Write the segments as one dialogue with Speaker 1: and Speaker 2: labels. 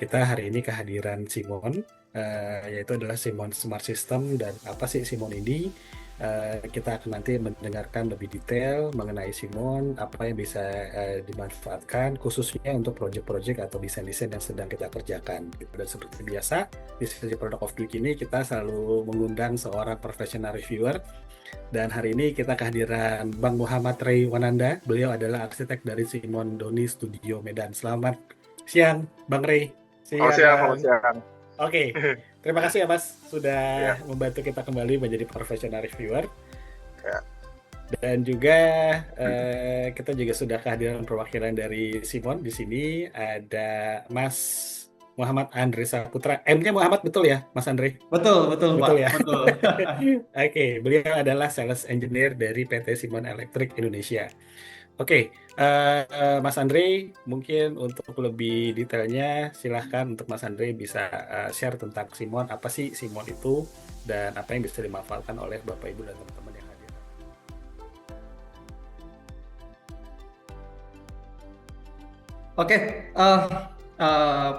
Speaker 1: kita hari ini kehadiran Simon, yaitu adalah Simon Smart System. Dan apa sih Simon ini? Kita akan nanti mendengarkan lebih detail mengenai Simon, apa yang bisa dimanfaatkan khususnya untuk proyek-proyek atau desain-desain yang sedang kita kerjakan. Dan seperti biasa, di sesi Product of the Week ini kita selalu mengundang seorang professional reviewer. Dan hari ini kita kehadiran Bang Muhammad Ray Wananda. Beliau adalah arsitek dari Simon Doni Studio Medan. Selamat siang, Bang Ray.
Speaker 2: Selamat siang, selamat
Speaker 1: Siang.
Speaker 2: siang.
Speaker 1: Oke, terima kasih ya Mas sudah
Speaker 2: Ya,
Speaker 1: membantu kita kembali menjadi professional reviewer.
Speaker 2: ya.
Speaker 1: Dan juga kita juga sudah kehadiran perwakilan dari Simon. Di sini ada Mas Muhammad Andre Saputra. M-nya Muhammad betul ya, Mas Andre?
Speaker 3: Betul, betul, Pak.
Speaker 1: Betul ya.
Speaker 3: Betul.
Speaker 1: Oke, beliau adalah sales engineer dari PT Simon Electric Indonesia. Oke, Mas Andre, mungkin untuk lebih detailnya, silahkan untuk Mas Andre bisa share tentang Simon. Apa sih Simon itu, dan apa yang bisa dimanfaatkan oleh Bapak, Ibu, dan teman-teman yang hadir.
Speaker 3: Oke,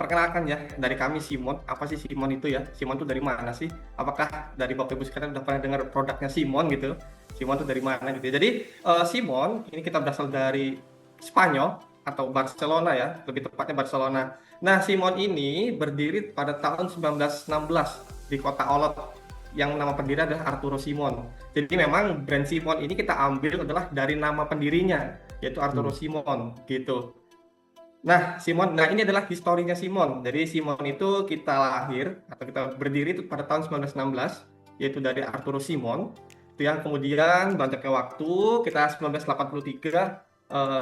Speaker 3: perkenalkan ya, dari kami Simon. Apa sih Simon itu ya? Simon itu dari mana sih? Apakah dari Bapak Ibu sekalian udah pernah dengar produknya Simon gitu? Simon itu dari mana gitu ya? Jadi Simon ini kita berasal dari Spanyol atau Barcelona ya, lebih tepatnya Barcelona. Nah, Simon ini berdiri pada tahun 1916 di kota Olot, yang nama pendiri adalah Arturo Simon. Jadi memang brand Simon ini kita ambil adalah dari nama pendirinya, yaitu Arturo Simon gitu. Nah, ini adalah historinya Simon. Jadi Simon itu kita lahir atau kita berdiri itu pada tahun 1916, yaitu dari Arturo Simon. Itu yang kemudian beranjaknya waktu kita 1983.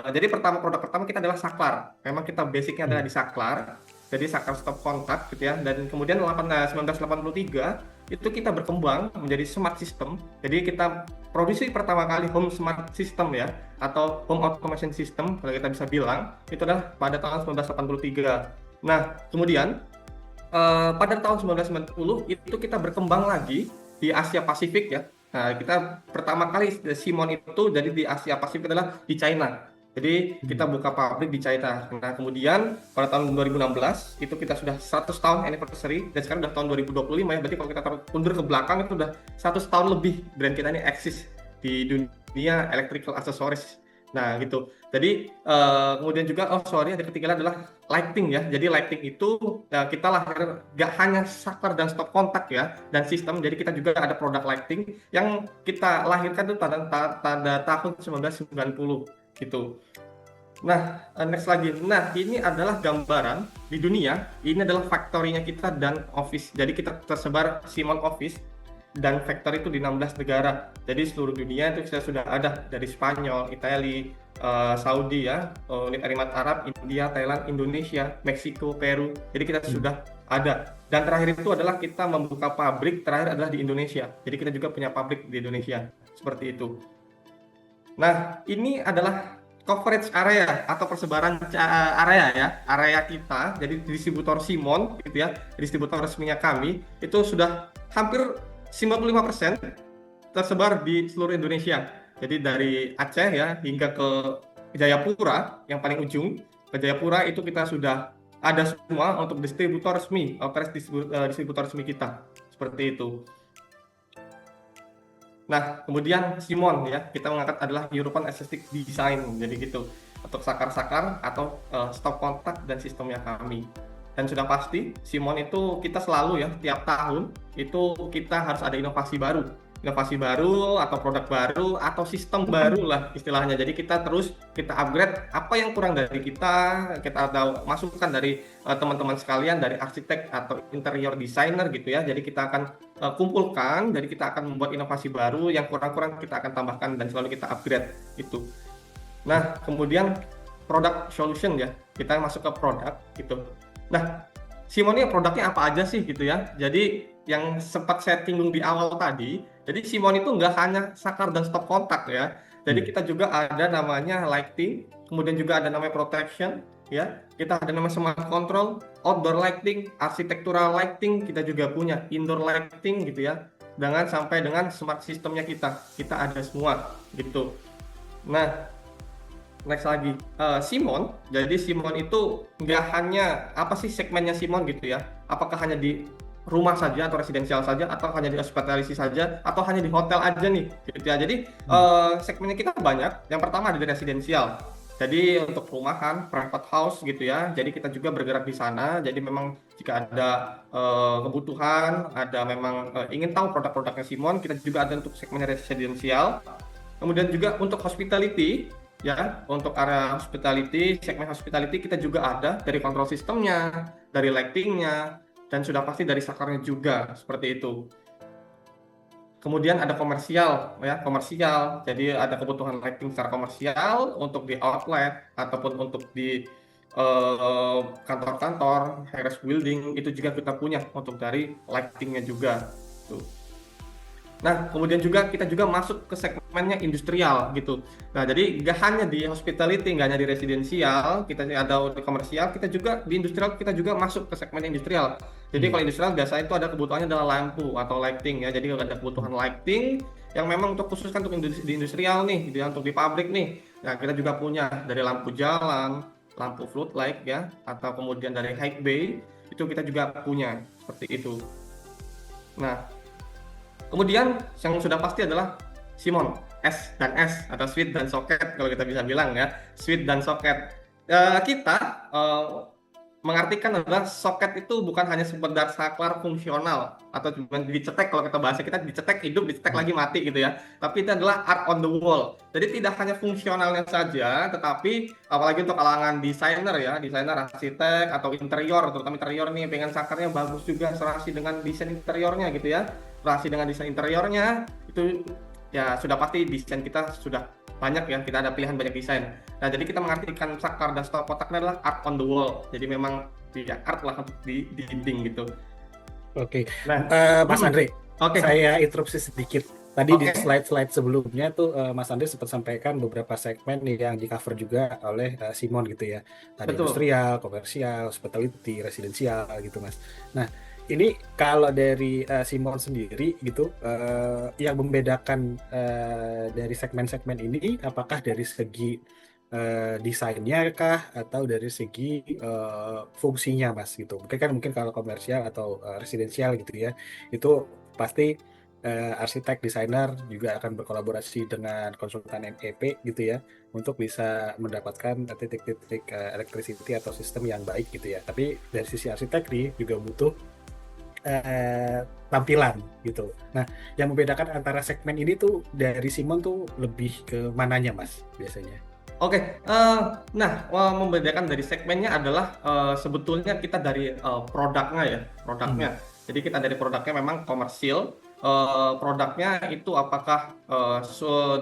Speaker 3: Jadi produk pertama kita adalah saklar. Memang kita basicnya adalah di saklar. Jadi saklar stop kontak gitu ya. Dan kemudian 1983 itu kita berkembang menjadi smart system. Jadi kita produksi pertama kali home smart system ya, atau home automation system kalau kita bisa bilang, itu adalah pada tahun 1983. Nah, kemudian pada tahun 1990 itu kita berkembang lagi di Asia Pasifik ya. Nah, kita pertama kali Simon itu jadi di Asia Pasifik adalah di China. Jadi kita buka pabrik di China. Nah, kemudian pada tahun 2016 itu kita sudah 100 tahun anniversary, dan sekarang udah tahun 2025 ya. Berarti kalau kita mundur ke belakang itu udah 100 tahun lebih brand kita ini eksis di dunia electrical accessories. Nah, gitu. Jadi kemudian juga yang ketiganya adalah lighting ya. Jadi lighting itu kita lahir gak hanya saklar dan stop kontak ya, dan sistem. Jadi kita juga ada produk lighting yang kita lahirkan itu pada tahun 1990 gitu. Nah, next lagi. Nah, ini adalah gambaran di dunia. Ini adalah factory-nya kita dan office. Jadi kita tersebar Simon Office dan factory itu di 16 negara. Jadi seluruh dunia itu kita sudah ada, dari Spanyol, Italia, Saudi ya, Uni Emirat Arab, India, Thailand, Indonesia, Meksiko, Peru. Jadi kita sudah ada. Dan terakhir itu adalah kita membuka pabrik terakhir adalah di Indonesia. Jadi kita juga punya pabrik di Indonesia. Seperti itu. Nah, ini adalah coverage area atau persebaran area ya, area kita. Jadi distributor Simon gitu ya, distributor resminya kami itu sudah hampir 95% tersebar di seluruh Indonesia. Jadi dari Aceh ya hingga ke Jayapura yang paling ujung, ke Jayapura itu kita sudah ada semua untuk distributor resmi, authorized distributor resmi kita. Seperti itu. Nah, kemudian Simon ya, kita mengangkat adalah European Aesthetic Design, jadi gitu, untuk saklar-saklar atau stop kontak dan sistemnya kami. Dan sudah pasti Simon itu kita selalu ya, tiap tahun itu kita harus ada inovasi baru atau produk baru atau sistem baru lah istilahnya. Jadi kita upgrade apa yang kurang dari kita ada masukan dari teman-teman sekalian, dari arsitek atau interior designer gitu ya. Jadi kita akan kumpulkan, jadi kita akan membuat inovasi baru, yang kurang-kurang kita akan tambahkan dan selalu kita upgrade itu. Nah, kemudian product solution ya, kita masuk ke produk gitu. Nah, Simon ini produknya apa aja sih gitu ya. Jadi yang sempat saya singgung di awal tadi, jadi Simon itu nggak hanya saklar dan stop kontak ya. Jadi kita juga ada namanya lighting, kemudian juga ada namanya protection ya. Kita ada namanya smart control, outdoor lighting, architectural lighting, kita juga punya indoor lighting gitu ya. Sampai dengan smart systemnya kita ada semua gitu. Nah, next lagi. Simon, jadi Simon itu nggak hanya apa sih segmennya Simon gitu ya? Apakah hanya di rumah saja atau residensial saja, atau hanya di hospitality saja, atau hanya di hotel aja nih, gitu ya. Jadi segmennya kita banyak. Yang pertama ada di residensial. Jadi untuk perumahan, private house gitu ya. Jadi kita juga bergerak di sana. Jadi memang jika ada kebutuhan, ada memang ingin tahu produk-produknya Simon, kita juga ada untuk segmen residensial. Kemudian juga untuk hospitality, ya, untuk area hospitality, segmen hospitality kita juga ada dari control sistemnya, dari lightingnya, dan sudah pasti dari sakarnya juga, seperti itu. Kemudian ada komersial, ya, komersial. Jadi ada kebutuhan lighting secara komersial untuk di outlet ataupun untuk di kantor-kantor, high-rise building, itu juga kita punya untuk dari lightingnya juga. Tuh. Nah, kemudian juga kita juga masuk ke segmennya industrial gitu. Nah, jadi nggak hanya di hospitality, nggak hanya di residensial, kita ada di komersial, kita juga di industrial, kita juga masuk ke segmen industrial. Jadi kalau industrial biasanya itu ada kebutuhannya adalah lampu atau lighting ya. Jadi ada kebutuhan lighting yang memang untuk khusus kan untuk di industrial nih, untuk di pabrik nih. Nah, kita juga punya dari lampu jalan, lampu floodlight ya, atau kemudian dari high bay, itu kita juga punya seperti itu. Nah, kemudian yang sudah pasti adalah Simon, S dan S atau switch dan socket kalau kita bisa bilang ya, switch dan socket. Kita mengartikan adalah socket itu bukan hanya sekedar saklar fungsional atau cuma dicetek, kalau kita bahasa kita dicetek hidup, dicetek lagi mati gitu ya. Tapi itu adalah art on the wall. Jadi tidak hanya fungsionalnya saja, tetapi apalagi untuk kalangan desainer ya, desainer arsitek atau interior, terutama interior nih pengen sakarnya bagus juga serasi dengan desain interiornya gitu ya. Serasi dengan desain interiornya itu ya sudah pasti desain kita sudah banyak ya, kita ada pilihan banyak desain. Nah, jadi kita mengartikan saklar dan stop kotaknya adalah art on the wall. Jadi memang ya art lah untuk di dinding gitu.
Speaker 1: Oke.
Speaker 3: Nah,
Speaker 1: Mas Andre,
Speaker 3: oke.
Speaker 1: saya interupsi sedikit. Tadi di
Speaker 3: Oke.
Speaker 1: slide-slide sebelumnya tuh Mas Andre sempat sampaikan beberapa segmen yang di cover juga oleh Simon gitu ya. Ada
Speaker 3: Betul.
Speaker 1: industrial, komersial, hospitality, residensial gitu Mas. Nah, ini kalau dari Simon sendiri gitu, yang membedakan dari segmen-segmen ini, apakah dari segi desainnya kah atau dari segi fungsinya Mas gitu? Mungkin kalau komersial atau residensial gitu ya, itu pasti arsitek, desainer juga akan berkolaborasi dengan konsultan MEP gitu ya, untuk bisa mendapatkan titik-titik electricity atau sistem yang baik gitu ya. Tapi dari sisi arsitek nih juga butuh tampilan gitu. Nah, yang membedakan antara segmen ini tuh dari Simon tuh lebih ke mananya Mas biasanya?
Speaker 3: Oke, nah membedakan dari segmennya adalah sebetulnya kita dari produknya ya, produknya. Jadi kita dari produknya memang komersil. Produknya itu apakah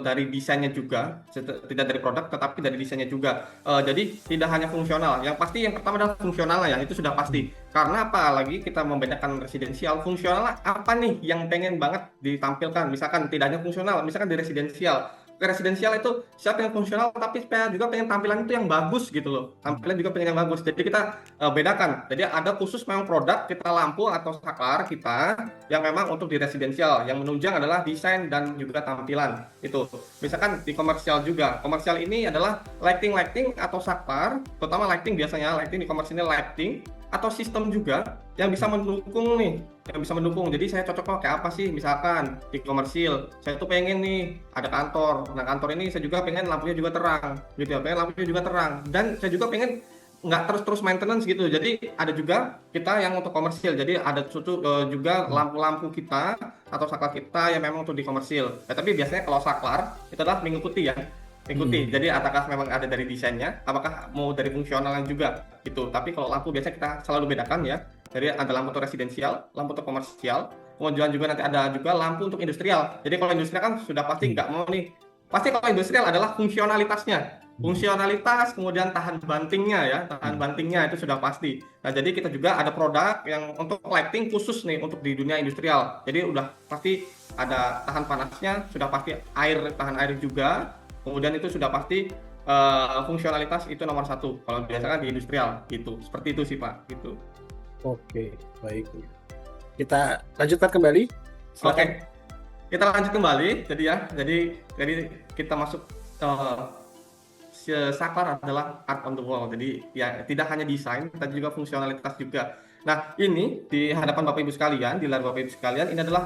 Speaker 3: dari desainnya juga, tidak dari produk tetapi dari desainnya juga. Jadi tidak hanya fungsional, yang pasti yang pertama adalah fungsionalnya, itu sudah pasti. Karena apalagi kita membedakan residensial, fungsional apa nih yang pengen banget ditampilkan. Misalkan tidak hanya fungsional, misalkan di residensial itu siapa yang fungsional tapi supaya juga pengen tampilan itu yang bagus gitu loh, tampilan juga pengen yang bagus. Jadi kita bedakan, jadi ada khusus memang produk kita lampu atau saklar kita yang memang untuk di residensial, yang menunjang adalah desain dan juga tampilan itu. Misalkan di komersial juga, komersial ini adalah lighting atau saklar, terutama lighting, biasanya lighting di komersialnya lighting atau sistem juga yang bisa mendukung nih, yang bisa mendukung. Jadi saya cocok pakai apa sih? Misalkan di komersil, saya tuh pengen nih ada kantor. Nah, kantor ini saya juga pengen lampunya juga terang, gitu ya. Pengen lampunya juga terang. Dan saya juga pengen nggak terus maintenance gitu. Jadi ada juga kita yang untuk komersil. Jadi ada juga lampu-lampu kita atau saklar kita yang memang untuk di komersil. Ya, tapi biasanya kalau saklar itu adalah mengikuti ya. Jadi apakah memang ada dari desainnya, apakah mau dari fungsionalnya juga gitu. Tapi kalau lampu biasanya kita selalu bedakan ya. Jadi ada lampu untuk residensial, lampu untuk komersial, kemudian juga nanti ada juga lampu untuk industrial. Jadi kalau industrial kan sudah pasti nggak mau nih. Pasti kalau industrial adalah fungsionalitasnya. Fungsionalitas, kemudian tahan bantingnya ya, tahan bantingnya itu sudah pasti. Nah, jadi kita juga ada produk yang untuk lighting khusus nih untuk di dunia industrial. Jadi udah pasti ada tahan panasnya, sudah pasti tahan air juga. Kemudian itu sudah pasti fungsionalitas itu nomor satu kalau biasanya di industrial gitu. Seperti itu sih Pak gitu.
Speaker 1: Oke, baik. Kita lanjutkan kembali.
Speaker 3: Oke, kita lanjut kembali. Jadi kita masuk saklar adalah art on the wall. Jadi ya tidak hanya desain, tapi juga fungsionalitas juga. Nah, ini di hadapan Bapak Ibu sekalian, di layar Bapak Ibu sekalian, ini adalah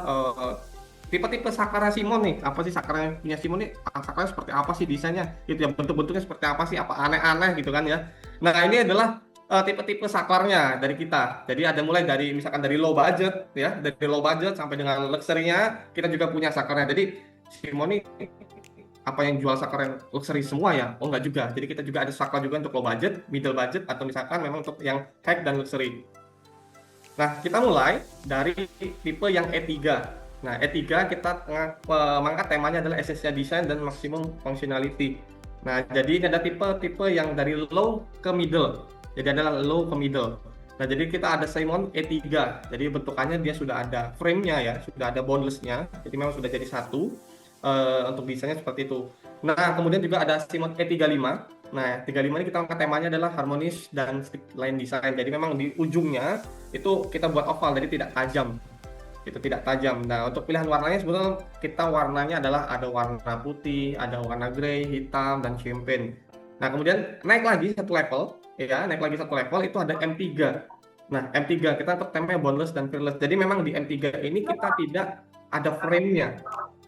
Speaker 3: tipe-tipe saklar Simon nih. Apa sih saklar yang punya Simon nih? Saklarnya seperti apa sih desainnya? Gitu ya, bentuk-bentuknya seperti apa sih? Apa aneh-aneh gitu kan ya. Nah, ini adalah tipe-tipe saklarnya dari kita. Jadi ada mulai dari misalkan dari low budget ya, dari low budget sampai dengan luxury-nya, kita juga punya saklarnya. Jadi Simon ini apa yang jual saklar yang luxury semua ya? Oh enggak juga. Jadi kita juga ada saklar juga untuk low budget, middle budget, atau misalkan memang untuk yang high dan luxury. Nah, kita mulai dari tipe yang E3. Nah, E3 kita mengangkat temanya adalah essential design dan maximum functionality. Nah, jadi ini ada tipe-tipe yang dari low ke middle. Jadi adalah low ke middle. Nah, jadi kita ada Simon E3. Jadi bentukannya dia sudah ada frame-nya ya, sudah ada boneless-nya. Jadi memang sudah jadi satu. Untuk desainnya seperti itu. Nah, kemudian juga ada Simon E35. Nah, 35 ini kita angkat temanya adalah harmonis dan strict line design. Jadi memang di ujungnya itu kita buat oval, jadi tidak tajam. Itu tidak tajam. Nah, untuk pilihan warnanya sebetulnya kita warnanya adalah ada warna putih, ada warna grey, hitam, dan champagne. Nah, kemudian naik lagi satu level, ya, naik lagi satu level itu ada M3. Nah, M3 kita untuk temanya boneless dan fearless. Jadi memang di M3 ini kita tidak ada frame-nya.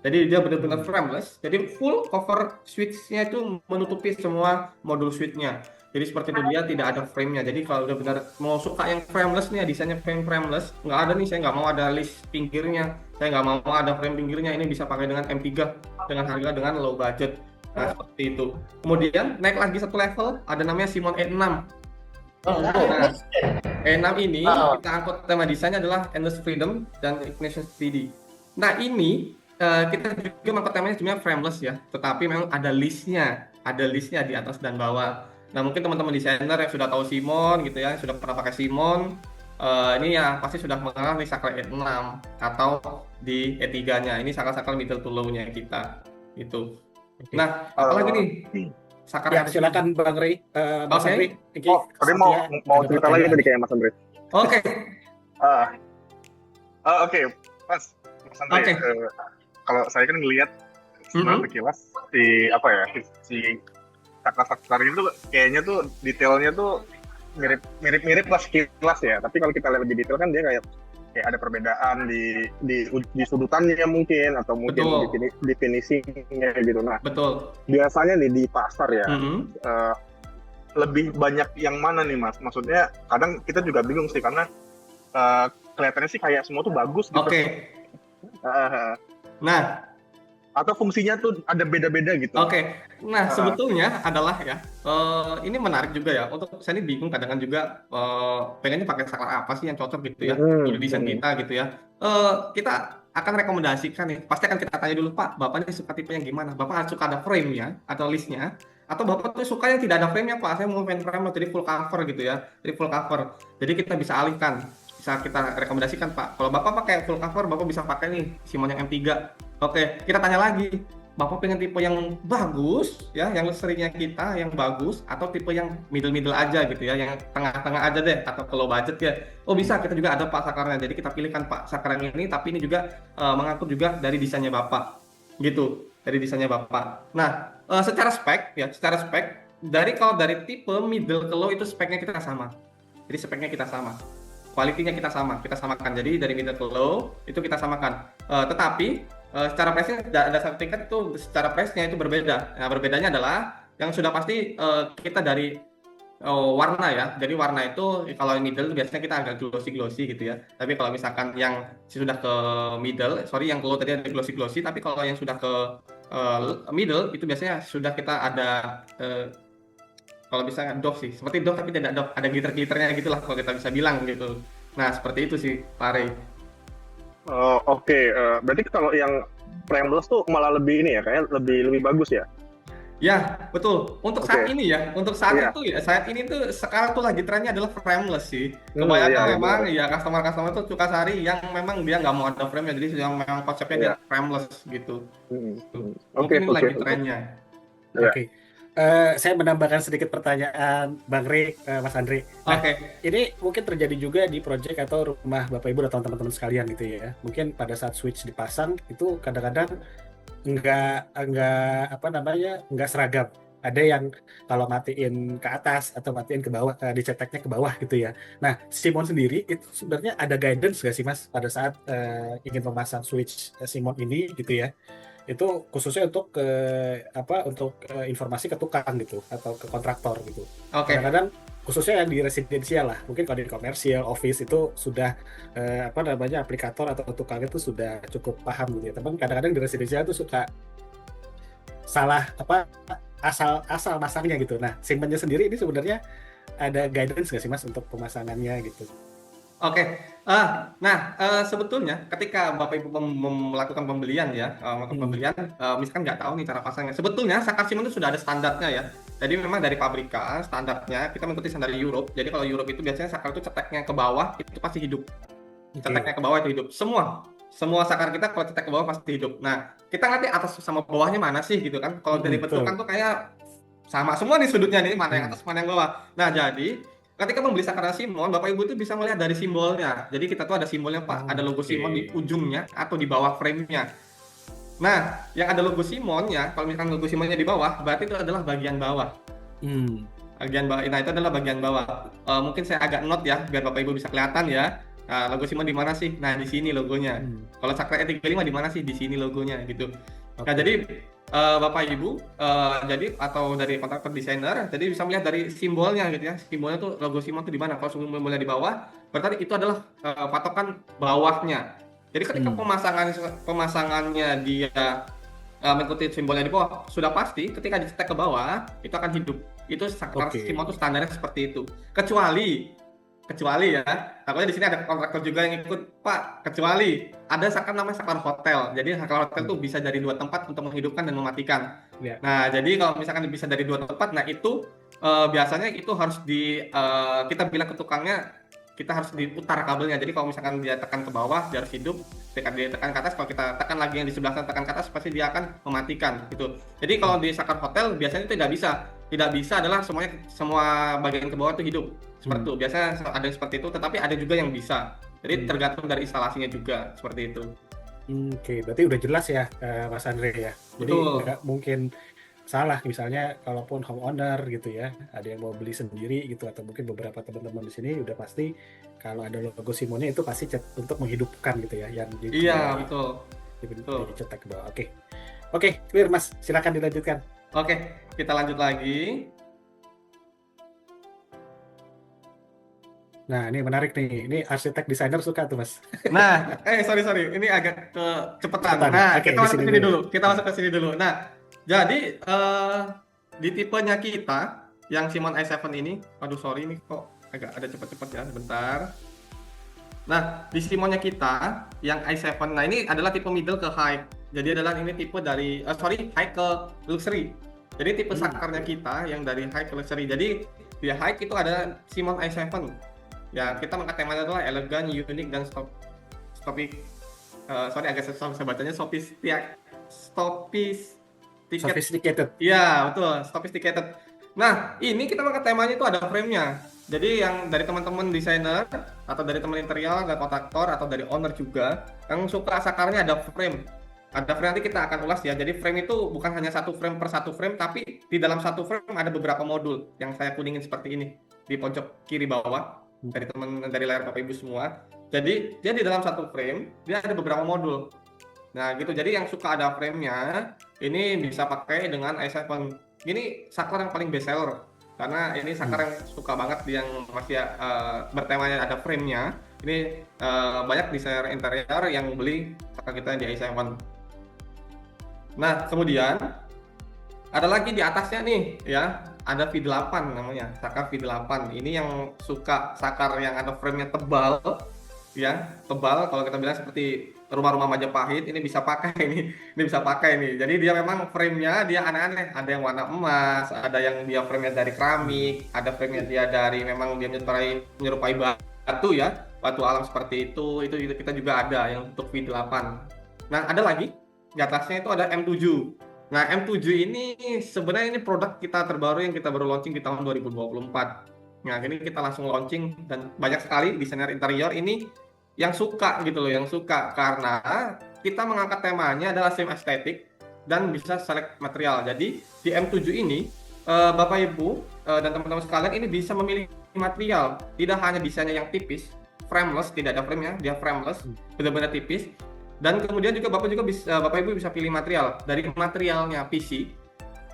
Speaker 3: Jadi dia benar-benar frameless. Jadi full cover switch-nya itu menutupi semua modul switch-nya. Jadi seperti itu, dia tidak ada frame-nya. Jadi kalau udah benar mau suka yang frameless nih, desainnya frameless, nggak ada nih, saya nggak mau ada list pinggirnya, saya nggak mau ada frame pinggirnya, ini bisa pakai dengan M3 dengan harga dengan low budget. Nah, seperti itu. Kemudian naik lagi satu level, ada namanya Simon E6. Nah, E6 ini kita angkut tema desainnya adalah Endless Freedom dan Ignition Steady. Nah, ini kita juga mengangkut temanya sebenarnya frameless ya, tetapi memang ada listnya di atas dan bawah. Nah, mungkin teman-teman desainer yang sudah tahu Simon gitu ya, sudah pernah pakai Simon, ini ya pasti sudah mengenal nih saklar E6 atau di E3-nya. Ini saklar middle to low-nya kita gitu. Nah, apalagi nih saklar
Speaker 1: Ya, silakan Bang Rey, Mas
Speaker 3: Oke.
Speaker 1: Andri. Iki
Speaker 2: Tadi
Speaker 1: sepertinya
Speaker 2: mau
Speaker 1: ada
Speaker 2: cerita lagi
Speaker 1: pertanyaan.
Speaker 2: tadi kayak Mas Andre.
Speaker 3: Oke.
Speaker 2: Oke, Mas Andre.
Speaker 3: Oke.
Speaker 2: Kalau saya kan ngelihat sebenarnya sekilas si saklar itu kayaknya tuh detailnya tuh mirip lah sekilas ya. Tapi kalau kita lihat lebih detail kan dia kayak ada perbedaan di sudutannya mungkin, atau mungkin di finishingnya gitu. Nah,
Speaker 3: Betul.
Speaker 2: biasanya nih di pasar ya, lebih banyak yang mana nih Mas? Maksudnya kadang kita juga bingung sih karena kelihatannya sih kayak semua tuh bagus gitu.
Speaker 3: Oke. Nah,
Speaker 2: atau fungsinya tuh ada beda-beda gitu.
Speaker 3: Oke. Nah, sebetulnya adalah ya, ini menarik juga ya. Untuk saya ini bingung kadang-kadang juga pengennya pakai saklar apa sih yang cocok gitu ya, untuk desain kita gitu ya. Kita akan rekomendasikan nih, pasti akan kita tanya dulu, Pak, Bapak ini suka tipe yang gimana? Bapak suka ada frame-nya atau list-nya? Atau Bapak tuh suka yang tidak ada frame-nya, Pak? Saya mau frame jadi full cover gitu ya. Jadi full cover. Jadi kita bisa alihkan. Bisa kita rekomendasikan, Pak. Kalau Bapak pakai full cover, Bapak bisa pakai nih Simon yang M3. Oke, kita tanya lagi. Bapak pengen tipe yang bagus ya, yang luxury-nya kita yang bagus, atau tipe yang middle aja gitu ya, yang tengah-tengah aja deh, atau ke low budget ya. Oh bisa, kita juga ada Pak sakarnya. Jadi kita pilihkan Pak sakar yang ini, tapi ini juga mengangkut juga dari desainnya Bapak. Gitu, dari desainnya Bapak. Nah, secara spek kalau dari tipe middle ke low itu speknya kita sama. Jadi speknya kita sama. Quality-nya kita samakan. Jadi dari middle ke low itu kita samakan. Tetapi secara price-nya ada satu tingkat itu secara price-nya itu berbeda. Nah, berbedanya adalah yang sudah pasti kita dari warna ya. Jadi warna itu kalau yang middle biasanya kita agak glossy gitu ya. Tapi kalau misalkan yang sudah ke middle, yang ke low tadi ada glossy, tapi kalau yang sudah ke middle itu biasanya sudah kita ada kalau bisa doff sih, seperti doff tapi tidak doff, ada glitter-glitternya gitulah kalau kita bisa bilang gitu. Nah, seperti itu sih, Pak Rey.
Speaker 2: Oke. Berarti kalau yang frameless tuh malah lebih ini ya, kayak lebih bagus ya?
Speaker 3: Ya, betul. Untuk saat ini ya, saat ini tuh sekarang tuh lagi trennya adalah frameless sih. Kebanyakan memang ya customer tuh suka cari yang memang dia nggak mau ada frame, jadi yang memang konsepnya dia frameless gitu. Mungkin ini lagi trennya.
Speaker 1: Oke. Saya menambahkan sedikit pertanyaan Bang Rey, Mas Andre. Nah, ini mungkin terjadi juga di proyek atau rumah Bapak Ibu atau teman-teman sekalian gitu ya. Mungkin pada saat switch dipasang itu kadang-kadang nggak seragam. Ada yang kalau matiin ke atas atau matiin ke bawah, diceteknya ke bawah gitu ya. Nah, Simon sendiri itu sebenarnya ada guidance nggak sih Mas pada saat ingin memasang switch Simon ini gitu ya? Itu khususnya untuk informasi ke tukang gitu atau ke kontraktor gitu.
Speaker 3: Oke.
Speaker 1: Kadang-kadang khususnya yang di residensial lah, mungkin kalau di komersial, office itu sudah aplikator atau tukang itu sudah cukup paham gitu ya. Tapi kadang-kadang di residensial itu suka salah asal masangnya gitu. Nah, simpennya sendiri ini sebenarnya ada guidance nggak sih Mas untuk pemasangannya gitu?
Speaker 3: Oke, sebetulnya ketika Bapak Ibu melakukan pembelian ya, melakukan
Speaker 1: Hmm.
Speaker 3: pembelian, misalkan nggak tahu nih cara pasangnya. Sebetulnya sakar Simon itu sudah ada standarnya ya. Jadi memang dari pabrikan standarnya kita mengikuti standar Europe. Jadi kalau Europe itu biasanya sakar itu ceteknya ke bawah itu pasti hidup. Ceteknya
Speaker 1: Oke.
Speaker 3: ke bawah itu hidup. Semua sakar kita kalau cetek ke bawah pasti hidup. Nah, kita ngerti atas sama bawahnya mana sih gitu kan. Kalau dari bentukan
Speaker 1: Betul.
Speaker 3: tuh kayak sama semua nih sudutnya nih, mana yang
Speaker 1: Hmm.
Speaker 3: atas mana yang bawah. Nah, jadi ketika membeli sakar Simon, Bapak Ibu itu bisa melihat dari simbolnya. Jadi kita tuh ada simbolnya Pak, ada logo Simon di
Speaker 1: Oke.
Speaker 3: ujungnya atau di bawah frame-nya. Nah, yang ada logo Simonnya, kalau misalkan logo Simonnya di bawah, berarti itu adalah bagian bawah.
Speaker 1: Hmm.
Speaker 3: Bagian bawah, nah itu adalah bagian bawah. Mungkin saya agak note ya, biar Bapak Ibu bisa kelihatan ya. Nah, logo Simon di mana sih? Nah, di sini logonya.
Speaker 1: Hmm.
Speaker 3: Kalau sakar E35 di mana sih? Di sini logonya gitu. Nah,
Speaker 1: Oke.
Speaker 3: jadi Bapak Ibu, jadi atau dari kontraktor desainer, jadi bisa melihat dari simbolnya gitu ya. Simbolnya tuh logo Simon tuh di mana? Kalau simbolnya di bawah, berarti itu adalah patokan bawahnya. Jadi ketika
Speaker 1: Hmm.
Speaker 3: pemasangannya dia mengikuti simbolnya di bawah, sudah pasti ketika dicetek ke bawah itu akan hidup. Itu sakar
Speaker 1: Oke.
Speaker 3: Simon tuh standarnya seperti itu. Kecuali ya, takutnya di sini ada kontraktor juga yang ikut, Pak. Kecuali ada sakar namanya sakar hotel. Jadi sakar hotel tuh
Speaker 1: Hmm.
Speaker 3: bisa dari dua tempat untuk menghidupkan dan mematikan.
Speaker 1: Ya.
Speaker 3: Nah, jadi kalau misalkan bisa dari dua tempat, nah itu biasanya itu harus kita bilang ke tukangnya, kita harus diputar kabelnya. Jadi kalau misalkan dia tekan ke bawah, dia harus hidup. Ketika dia tekan ke atas, kalau kita tekan lagi yang di sebelah sana tekan ke atas, pasti dia akan mematikan gitu. Jadi kalau di sakar hotel biasanya tidak bisa. Tidak bisa adalah semua bagian ke bawah itu hidup. Seperti
Speaker 1: Hmm.
Speaker 3: itu. Biasanya ada yang seperti itu, tetapi ada juga yang bisa. Jadi
Speaker 1: Hmm.
Speaker 3: tergantung dari instalasinya juga seperti itu.
Speaker 1: Oke, berarti udah jelas ya, Mas Andre ya. Jadi
Speaker 3: Betul.
Speaker 1: nggak mungkin salah misalnya kalaupun homeowner gitu ya, ada yang mau beli sendiri gitu atau mungkin beberapa teman-teman di sini udah pasti kalau ada logo Simonnya itu pasti untuk menghidupkan gitu ya, yang
Speaker 3: Iya, betul. Betul.
Speaker 1: dicetak ke bawah. Oke, oke, clear Mas. Silakan dilanjutkan.
Speaker 3: Oke, kita lanjut lagi.
Speaker 1: Nah, ini menarik nih. Ini arsitek desainer suka tuh Mas.
Speaker 3: Nah, sorry, ini agak kecepatan.
Speaker 1: Cepetan.
Speaker 3: Nah,
Speaker 1: Oke,
Speaker 3: kita
Speaker 1: di
Speaker 3: masuk
Speaker 1: sini
Speaker 3: ke sini
Speaker 1: dulu.
Speaker 3: dulu. Kita masuk ke sini dulu. Nah, jadi di tipenya kita yang Simon i7 ini, aduh sorry ini kok agak ada cepet-cepet ya, sebentar. Nah, di Simonnya kita yang i7, nah ini adalah tipe middle ke high. Jadi adalah ini tipe dari high ke luxury. Jadi tipe sakarnya kita yang dari high ke luxury. Jadi di high itu ada Simon i7. Ya, kita mengangkat temanya adalah elegan, unik dan sorry agak susah saya bacanya,
Speaker 1: Sophisticated.
Speaker 3: iya betul, sophisticated. Nah, ini kita mengangkat temanya itu ada frame-nya. Jadi yang dari teman-teman desainer atau dari teman interior dan kontraktor atau dari owner juga yang suka sakarnya ada frame. Ada frame, nanti kita akan ulas ya. Jadi frame itu bukan hanya satu frame per satu frame, tapi di dalam satu frame ada beberapa modul yang saya kuningin seperti ini di pojok kiri bawah dari layar Bapak Ibu semua. Jadi dia di dalam satu frame dia ada beberapa modul. Nah gitu. Jadi yang suka ada frame-nya ini bisa pakai dengan i7. Ini saklar yang paling best seller karena ini saklar yang suka banget yang masih bertemanya ada frame-nya. Ini banyak desainer interior yang beli saklar kita di i7. Nah kemudian ada lagi di atasnya nih ya, ada V8 namanya, sakar V8. Ini yang suka sakar yang ada frame-nya tebal ya, tebal. Kalau kita bilang seperti rumah-rumah Majapahit, ini bisa pakai ini bisa pakai nih. Jadi dia memang frame-nya dia aneh-aneh, ada yang warna emas, ada yang dia frame-nya dari keramik, ada frame-nya dia dari memang dia menyerupai batu ya, batu alam seperti itu kita juga ada yang untuk V8. Nah ada lagi di atasnya itu ada M7. Nah M7 ini sebenarnya ini produk kita terbaru yang kita baru launching di tahun 2024. Nah ini kita langsung launching dan banyak sekali desainer interior ini yang suka gitu loh, yang suka karena kita mengangkat temanya adalah same estetik dan bisa select material. Jadi di M7 ini Bapak Ibu dan teman-teman sekalian ini bisa memilih material, tidak hanya desainnya yang tipis, frameless, tidak ada frame-nya, dia frameless, benar-benar tipis. Dan kemudian juga Bapak Ibu bisa pilih material dari materialnya PC,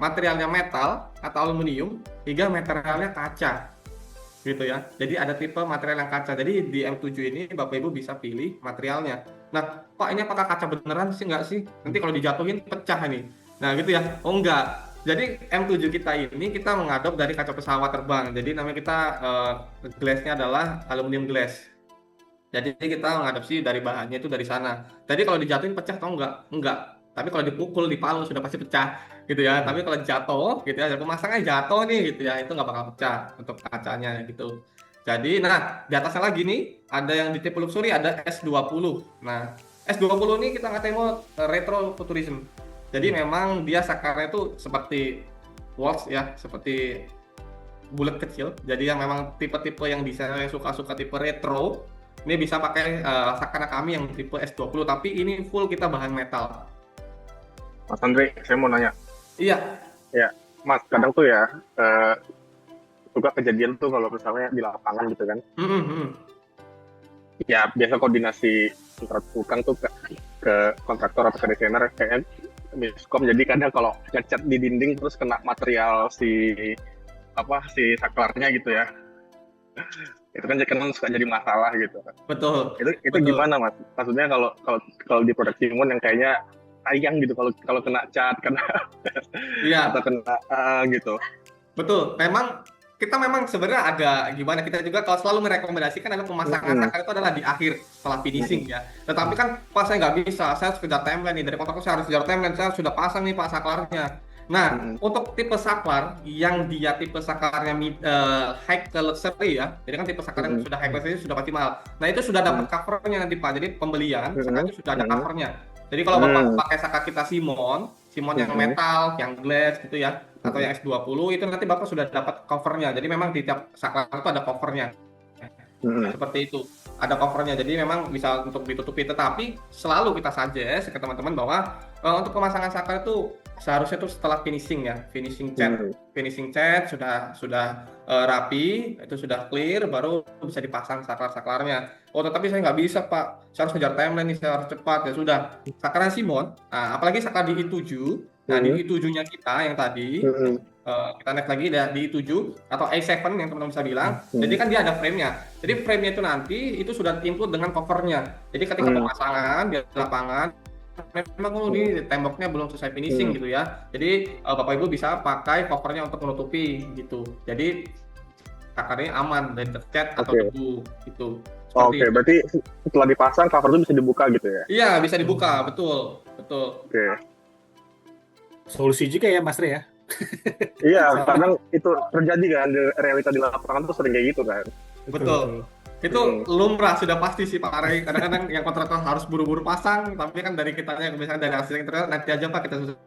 Speaker 3: materialnya metal atau aluminium, hingga materialnya kaca, gitu ya. Jadi ada tipe material yang kaca. Jadi di M7 ini Bapak Ibu bisa pilih materialnya. Nah, Pak ini apakah kaca beneran sih nggak sih? Nanti kalau dijatuhin pecah nih. Nah gitu ya. Oh enggak. Jadi M7 kita ini kita mengadop dari kaca pesawat terbang. Jadi namanya kita glassnya adalah aluminium glass. Jadi kita mengadopsi dari bahannya itu dari sana. Jadi kalau dijatuhin pecah atau enggak? Enggak. Tapi kalau dipukul, dipalu sudah pasti pecah gitu ya. Tapi kalau jatuh gitu ya, pemasangannya jatuh nih gitu ya, itu nggak bakal pecah untuk kacanya gitu. Jadi nah di atasnya lagi nih ada yang di tipe luxury ada S20. Nah S20 ini kita ngatain mau retro futurism. Jadi memang dia sakarnya itu seperti waltz ya, seperti bulat kecil. Jadi yang memang tipe-tipe yang desainnya suka-suka tipe retro ini bisa pakai sakana kami yang tipe S20, tapi ini full kita bahan metal.
Speaker 2: Mas Andre, saya mau nanya.
Speaker 3: Iya.
Speaker 2: Ya, Mas, kadang tuh ya suka kejadian tuh kalau misalnya di lapangan gitu kan. Ya, biasa koordinasi antara tukang tuh ke kontraktor atau ke desainer kayak miskom. Jadi kadang kalau ngecat di dinding terus kena material si saklarnya gitu ya. Itu kan suka jadi masalah gitu.
Speaker 3: Betul.
Speaker 2: Itu gimana, Mas? Maksudnya kalau di produk Simon yang kayaknya sayang gitu kalau kena cat
Speaker 3: Iya.
Speaker 2: atau kena gitu.
Speaker 3: Betul. Kita memang sebenarnya agak gimana, kita juga kalau selalu merekomendasikan adalah pemasangan saklar itu adalah di akhir setelah finishing ya. Tetapi kan pas saya nggak bisa, saya harus kejar timeline nih, dari kontraktor saya harus kejar timeline, saya sudah pasang nih Pak saklarnya. Nah, untuk tipe saklar yang dia tipe saklarnya high ke luxury ya, jadi kan tipe saklar yang sudah high luxury sudah pasti mahal. Nah itu sudah dapat covernya nanti Pak, jadi pembelian saklar itu sudah ada covernya. Jadi kalau Bapak pakai saklar kita Simon yang metal, yang glass gitu ya, atau yang S20 itu nanti Bapak sudah dapat covernya. Jadi memang di tiap saklar itu ada covernya. Seperti itu. Ada covernya. Jadi memang bisa untuk ditutupi, tetapi selalu kita suggest ke teman-teman bahwa untuk pemasangan saklar itu seharusnya itu setelah finishing ya, finishing cat sudah rapi, itu sudah clear, baru bisa dipasang saklarnya. Oh tetapi saya nggak bisa Pak, saya harus kejar timeline nih, saya harus cepat. Ya sudah, saklarnya Simon, nah, apalagi saklar di i7, nah di i7-nya kita yang tadi, kita next lagi di i7 atau i7 yang teman-teman bisa bilang, jadi kan dia ada frame-nya. Jadi frame-nya itu nanti itu sudah include dengan covernya. Jadi ketika pemasangan di lapangan, memang ini temboknya belum selesai finishing gitu ya. Jadi Bapak Ibu bisa pakai covernya untuk menutupi gitu. Jadi sakarnya aman dari tercat atau debu gitu.
Speaker 2: Oke, berarti setelah dipasang cover itu bisa dibuka gitu ya?
Speaker 3: Iya, bisa dibuka, betul.
Speaker 2: Oke.
Speaker 1: Solusi juga ya Mas Re ya?
Speaker 2: Iya, kadang itu terjadi kan, realita di lapangan tuh sering kayak gitu kan.
Speaker 3: Betul. Itu lumrah, sudah pasti sih Pak Ray. Kadang-kadang yang kontraktor harus buru-buru pasang, tapi kan dari kitanya misalnya dari asisten internal nanti aja Pak kita susun.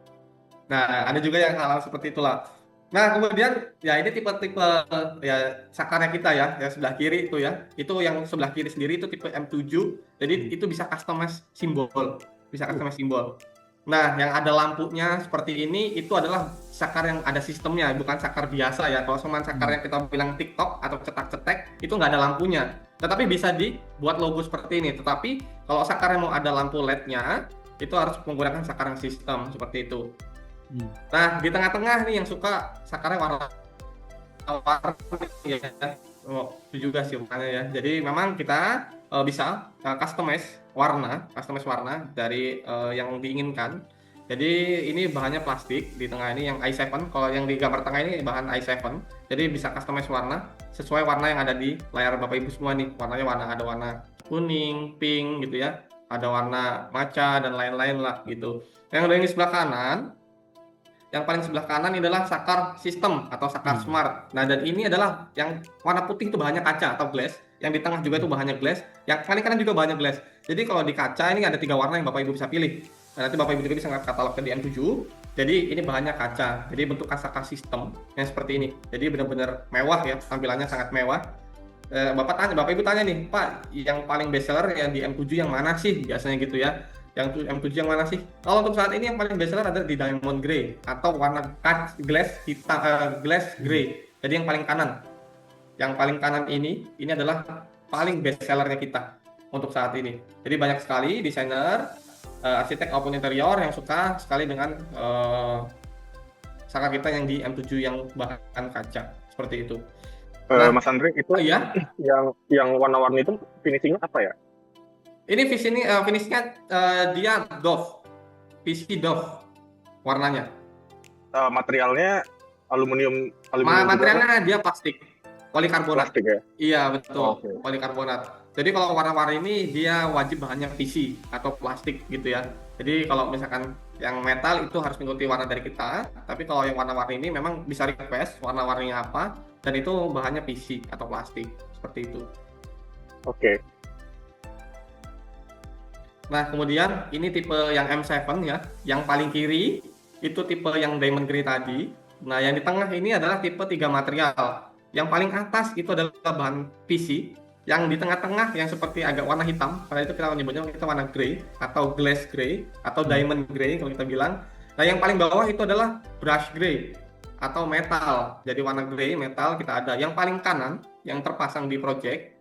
Speaker 3: Nah, ada juga yang hal seperti itulah. Nah, kemudian ya ini tipe-tipe ya sakarnya kita ya, yang sebelah kiri itu ya. Itu yang sebelah kiri sendiri itu tipe M7. Jadi itu bisa customize simbol. Nah, yang ada lampunya seperti ini itu adalah sakar yang ada sistemnya, bukan sakar biasa ya. Kalau cuma sakar yang kita bilang TikTok atau cetak-cetek itu nggak ada lampunya. Tetapi bisa dibuat logo seperti ini. Tetapi kalau sakar yang mau ada lampu LED-nya itu harus menggunakan sakar yang sistem seperti itu. Nah, di tengah-tengah nih yang suka sakarnya warna ya. Oh, itu juga sih warnanya ya. Jadi memang kita bisa customize warna dari yang diinginkan. Jadi ini bahannya plastik, di tengah ini yang i7, kalau yang di gambar tengah ini bahan i7. Jadi bisa customize warna sesuai warna yang ada di layar Bapak Ibu semua nih. Warnanya ada warna kuning, pink gitu ya. Ada warna matcha dan lain-lain lah gitu. Yang ada di sebelah kanan, yang paling sebelah kanan ini adalah sakar sistem atau sakar smart. Nah, dan ini adalah yang warna putih itu bahannya kaca atau glass. Yang di tengah juga itu bahannya glass. Yang paling kanan juga bahannya glass. Jadi kalau di kaca ini ada 3 warna yang Bapak Ibu bisa pilih. Nah, nanti Bapak Ibu juga bisa ngeliat katalognya di M7. Jadi ini bahannya kaca. Jadi bentukan sakar sistem yang seperti ini. Jadi benar-benar mewah ya, tampilannya sangat mewah. Bapak Ibu tanya nih, Pak, yang paling best seller yang di M7 yang mana sih biasanya gitu ya. Yang M7 yang mana sih? Kalau untuk saat ini yang paling bestseller ada di Diamond Grey atau warna glass hitam, glass grey. Jadi yang paling kanan. Yang paling kanan ini adalah paling bestsellernya kita untuk saat ini. Jadi banyak sekali desainer, arsitek maupun interior yang suka sekali dengan Sakar kita yang di M7 yang bahan kaca seperti itu. Nah,
Speaker 2: Mas Andre, itu
Speaker 3: iya,
Speaker 2: yang warna-warni itu finishingnya apa ya?
Speaker 3: ini finishnya dia doff, PC doff warnanya.
Speaker 2: Materialnya aluminium juga
Speaker 3: Materialnya dia plastik, polikarbonat.
Speaker 2: plastik ya?
Speaker 3: Iya betul,
Speaker 2: Oke.
Speaker 3: polikarbonat. Jadi kalau warna-warni ini dia wajib bahannya PC atau plastik gitu ya. Jadi kalau misalkan yang metal itu harus mengikuti warna dari kita, tapi kalau yang warna-warni ini memang bisa request warna-warninya apa, dan itu bahannya PC atau plastik seperti itu.
Speaker 2: Oke.
Speaker 3: Nah kemudian ini tipe yang M7 ya, yang paling kiri itu tipe yang Diamond Grey tadi. Nah yang di tengah ini adalah tipe 3 material. Yang paling atas itu adalah bahan PC, yang di tengah-tengah yang seperti agak warna hitam, pada itu kita menyebutnya kita warna grey atau glass grey atau diamond grey kalau kita bilang. Nah yang paling bawah itu adalah brush grey atau metal. Jadi warna grey metal kita ada. Yang paling kanan yang terpasang di project,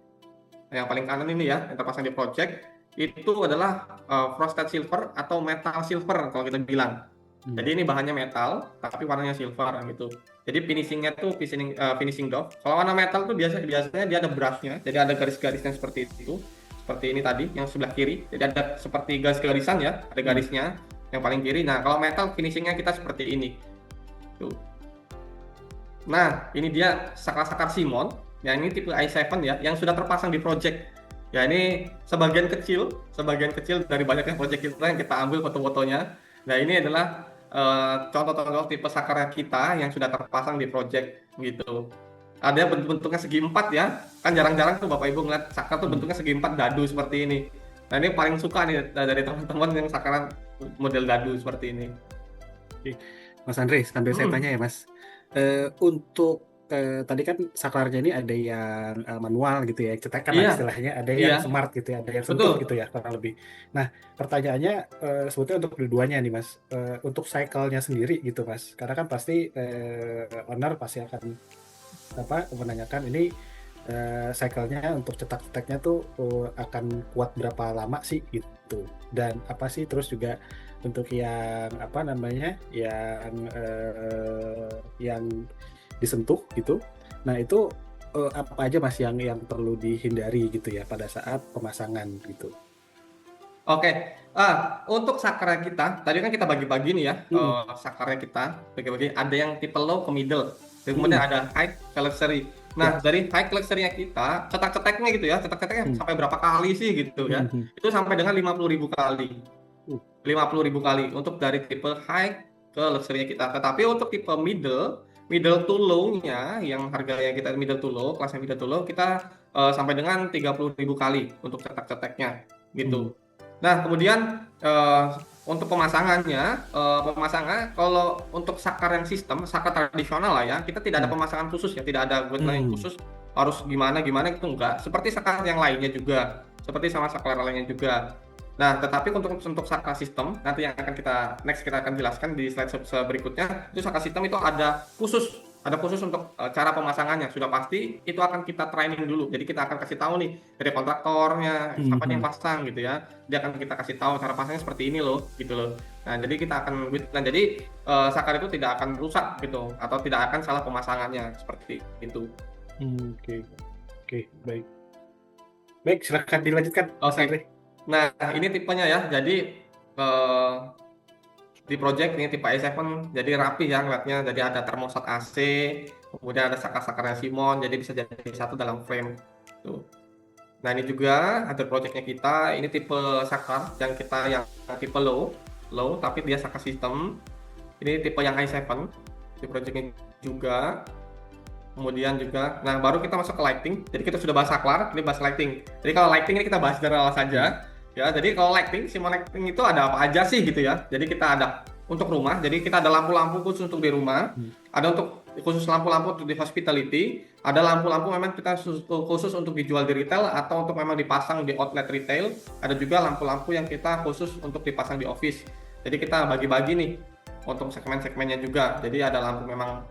Speaker 3: yang paling kanan ini ya, yang terpasang di project itu adalah frosted silver atau metal silver kalau kita bilang. Jadi ini bahannya metal tapi warnanya silver gitu. Jadi finishingnya tuh finishing doff. Kalau warna metal tuh biasanya dia ada brushnya, jadi ada garis-garisnya seperti itu. Seperti ini tadi yang sebelah kiri. Jadi ada seperti garis-garisan ya, ada garisnya yang paling kiri. Nah kalau metal finishingnya kita seperti ini. Tuh. Nah ini dia saklar-saklar Simon. Ya ini tipe i7 ya, yang sudah terpasang di project. Ya ini sebagian kecil dari banyaknya project kita yang kita ambil foto-fotonya. Nah ini adalah contoh-contoh tipe saklar kita yang sudah terpasang di project gitu. Ada bentuknya segi 4 ya, kan jarang-jarang tuh Bapak Ibu ngeliat saklar tuh bentuknya segi 4 dadu seperti ini. Nah ini paling suka nih dari teman-teman yang saklar model dadu seperti ini.
Speaker 1: Mas Andre, sambil saya tanya ya Mas, untuk tadi kan saklarnya ini ada yang manual gitu ya, cetakan lah istilahnya, ada yang smart gitu ya, ada yang sentuh gitu ya kurang lebih. Nah pertanyaannya sebetulnya untuk keduanya nih Mas, untuk cycle-nya sendiri gitu Mas, karena kan pasti owner pasti akan menanyakan ini cycle-nya untuk cetak-cetaknya tuh akan kuat berapa lama sih gitu, dan apa sih terus juga untuk yang yang disentuh gitu. Nah itu apa aja Mas yang perlu dihindari gitu ya pada saat pemasangan gitu.
Speaker 3: Oke, untuk sakarnya kita, tadi kan kita bagi-bagi nih ya, sakarnya kita bagi-bagi. Ada yang tipe low ke middle, kemudian ada high ke luxury. Nah dari high ke luxury-nya kita, cetak-cetaknya gitu ya, cetak-cetaknya sampai berapa kali sih gitu ya? Itu sampai dengan 50.000 kali. 50.000 kali untuk dari tipe high ke luxury-nya kita. Tetapi untuk tipe middle to low-nya, yang harganya kita middle to low, kelasnya middle to low, kita sampai dengan 30.000 kali untuk cetak-cetaknya gitu. Nah kemudian untuk pemasangannya, kalau untuk saklar yang sistem, saklar tradisional lah ya, kita tidak ada pemasangan khusus ya, tidak ada guideline khusus harus gimana itu enggak. Seperti saklar yang lainnya juga, seperti sama saklar lainnya juga. Nah, tetapi untuk saklar sistem nanti yang akan kita akan jelaskan di slide berikutnya. Itu saklar sistem itu ada khusus untuk cara pemasangannya. Sudah pasti itu akan kita training dulu. Jadi kita akan kasih tahu nih dari kontraktornya siapa yang pasang gitu ya. Dia akan kita kasih tahu cara pasangnya seperti ini loh, gitu loh. Nah, jadi kita akan jadi saklar itu tidak akan rusak gitu atau tidak akan salah pemasangannya seperti itu.
Speaker 1: Oke, baik. Baik, silakan dilanjutkan.
Speaker 3: Oke. Nah, ini tipenya ya. Jadi di project ini tipe i7 jadi rapi ya ngeliatnya. Jadi ada termostat AC, kemudian ada saklar-sakarnya Simon, jadi bisa jadi satu dalam frame. Tuh. Nah, ini juga ada projectnya kita. Ini tipe saklar yang kita yang tipe low, tapi dia saklar sistem. Ini tipe yang i7 di projectnya juga. Kemudian juga, nah baru kita masuk ke lighting. Jadi kita sudah bahas saklar, ini bahas lighting. Jadi kalau lighting ini kita bahas general saja. Ya, jadi kalau Simon lighting itu ada apa aja sih gitu ya. Jadi kita ada untuk rumah. Jadi kita ada lampu-lampu khusus untuk di rumah, ada untuk khusus lampu-lampu untuk di hospitality, ada lampu-lampu memang kita khusus untuk dijual di retail atau untuk memang dipasang di outlet retail, ada juga lampu-lampu yang kita khusus untuk dipasang di office. Jadi kita bagi-bagi nih untuk segmen-segmennya juga. Jadi ada lampu memang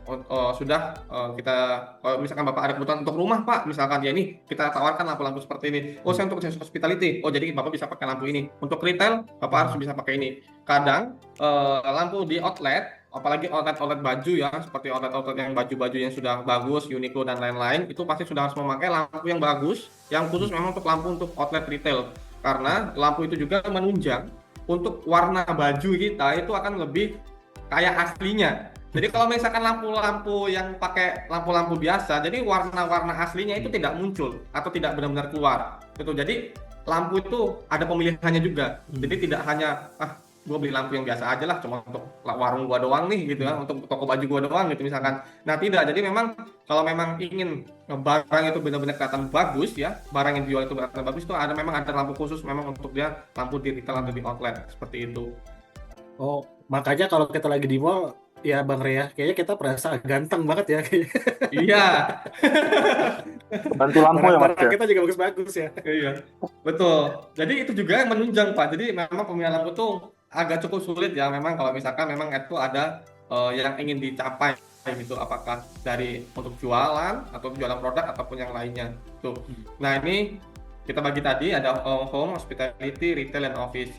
Speaker 3: kita kalau misalkan Bapak ada kebutuhan untuk rumah Pak, misalkan ya ini kita tawarkan lampu-lampu seperti ini. Oh saya untuk hospitality, oh jadi Bapak bisa pakai lampu ini. Untuk retail Bapak harus bisa pakai ini. Kadang lampu di outlet, apalagi outlet baju ya, seperti outlet yang baju-baju yang sudah bagus, Uniqlo dan lain-lain, itu pasti sudah harus memakai lampu yang bagus, yang khusus memang untuk lampu untuk outlet retail. Karena lampu itu juga menunjang untuk warna baju kita itu akan lebih kayak aslinya. Jadi kalau misalkan lampu-lampu yang pakai lampu-lampu biasa, jadi warna-warna aslinya itu tidak muncul atau tidak benar-benar keluar. Gitu. Jadi lampu itu ada pemilihannya juga. Jadi tidak hanya gue beli lampu yang biasa aja lah, cuma untuk warung gua doang nih gitu ya, untuk toko baju gua doang gitu misalkan. Nah tidak, jadi memang kalau memang ingin barang itu benar-benar kelihatan bagus ya, barang yang dijual itu kelihatan bagus, itu memang ada lampu khusus memang untuk dia lampu di retail atau di outlet seperti itu.
Speaker 1: Oh, makanya kalau kita lagi di mall, ya Bang Rea, kayaknya kita merasa ganteng banget ya.
Speaker 3: Iya.
Speaker 2: Bantu lampu ya Mas
Speaker 1: Barang-barang
Speaker 2: ya.
Speaker 1: kita juga bagus-bagus ya.
Speaker 3: Iya, betul. Jadi itu juga yang menunjang Pak. Jadi memang pemilihan lampu tuh agak cukup sulit ya. Memang kalau misalkan memang itu ada yang ingin dicapai gitu, apakah dari untuk jualan atau jualan produk ataupun yang lainnya. Tuh. Nah ini kita bagi tadi ada home, hospitality, retail, and office.